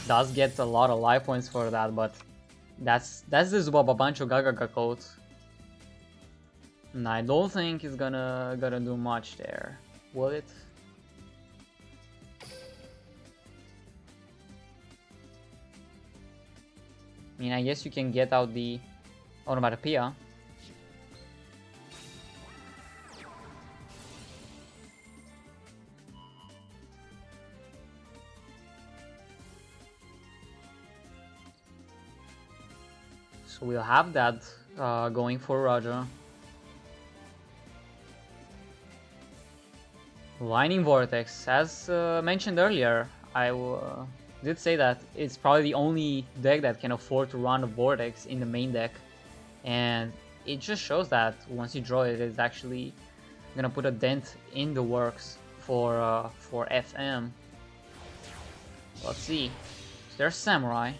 Does get a lot of life points for that, but That's the Zubababancho Gagaga code. And I don't think it's gonna do much there. Will it? I mean, I guess you can get out the Onomatopoeia. So we'll have that going for Roger. Lightning Vortex, as mentioned earlier, I did say that it's probably the only deck that can afford to run a Vortex in the main deck, and it just shows that once you draw it, it's actually gonna put a dent in the works for FM. Let's see. There's Samurai.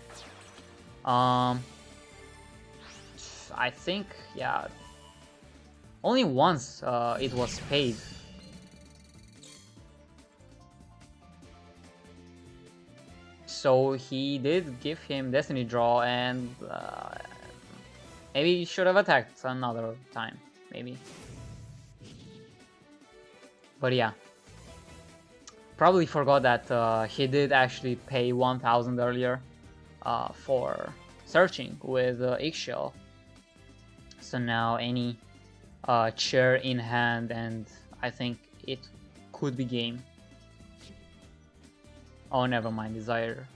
I think, yeah, only once it was paid. So he did give him Destiny Draw, and maybe he should have attacked another time, maybe. But yeah, probably forgot that he did actually pay 1,000 earlier for searching with Eggshell. So now any chair in hand, and I think it could be game. Oh, never mind, Desire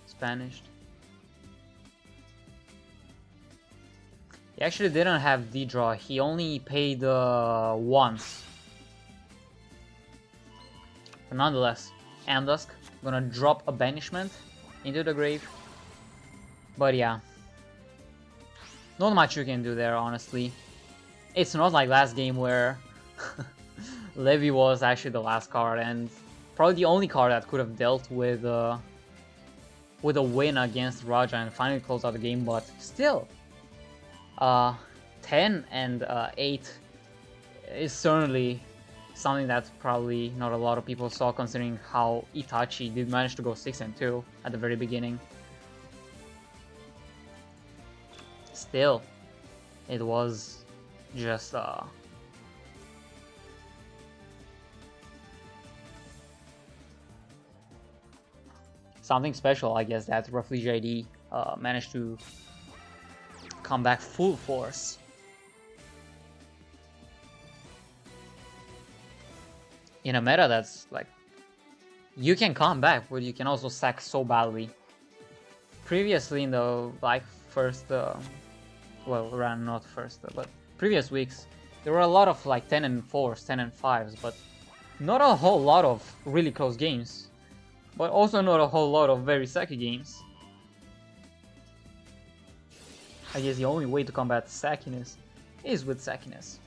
Spanish. He actually didn't have D-Draw, he only paid once. But nonetheless, Amdusk gonna drop a banishment into the grave. But yeah, not much you can do there, honestly. It's not like last game where Levy was actually the last card, and probably the only card that could have dealt with a win against Raja and finally close out the game. But still, 10 and 8 is certainly something that probably not a lot of people saw, considering how Itachi did manage to go 6 and 2 at the very beginning. Still, it was just something special, I guess, that RAFFLESIA ID managed to come back full force. In a meta that's like, you can come back, but you can also sack so badly. Previously in the first, well, not first, but previous weeks, there were a lot of like 10 and 4s, 10 and 5s, but not a whole lot of really close games. But also not a whole lot of very sacky games. I guess the only way to combat sackiness is with sackiness.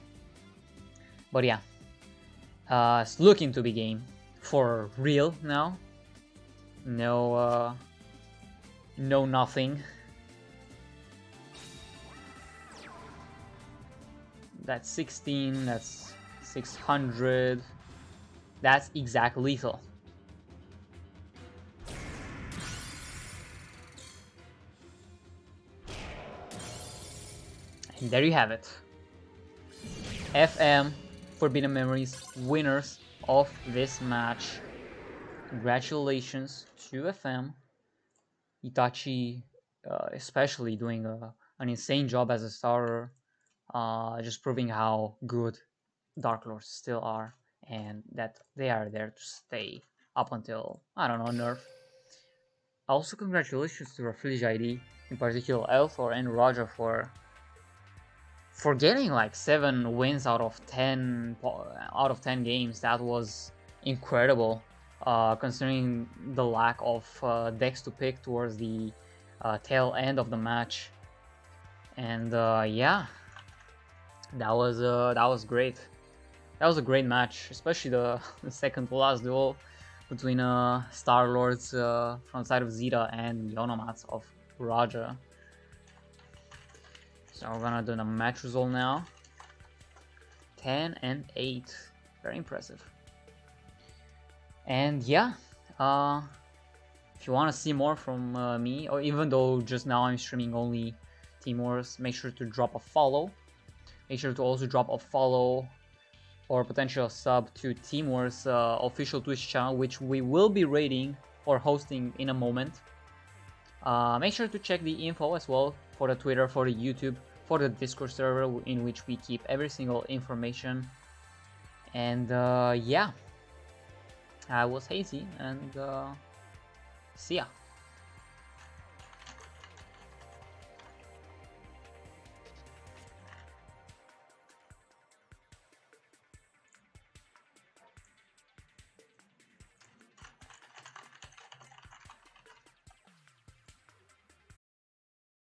But yeah, it's looking to be game for real now. No, no nothing. That's 16, that's 600. That's exact lethal. And there you have it. FM, Forbidden Memories, winners of this match. Congratulations to FM. Itachi especially doing an insane job as a starter, just proving how good Dark Lords still are, and that they are there to stay up until, I don't know, nerf. Also, congratulations to RAFFLESIA ID, in particular Elthor and Roger for getting like 7 wins out of 10 games. That was incredible, considering the lack of decks to pick towards the tail end of the match. And yeah, that was great. That was a great match, especially the second to last duel between Star Lords from the side of Zeta and Yonomats of Raja. So we're gonna do the match result now. 10 and 8, very impressive. And yeah, if you want to see more from me, or even though just now I'm streaming only Team Wars, make sure to drop a follow. Make sure to also drop a follow or potential sub to Team Wars official Twitch channel, which we will be raiding or hosting in a moment. Make sure to check the info as well for the Twitter, for the YouTube, for the Discord server in which we keep every single information. And yeah, I was HeyZZy, and see ya.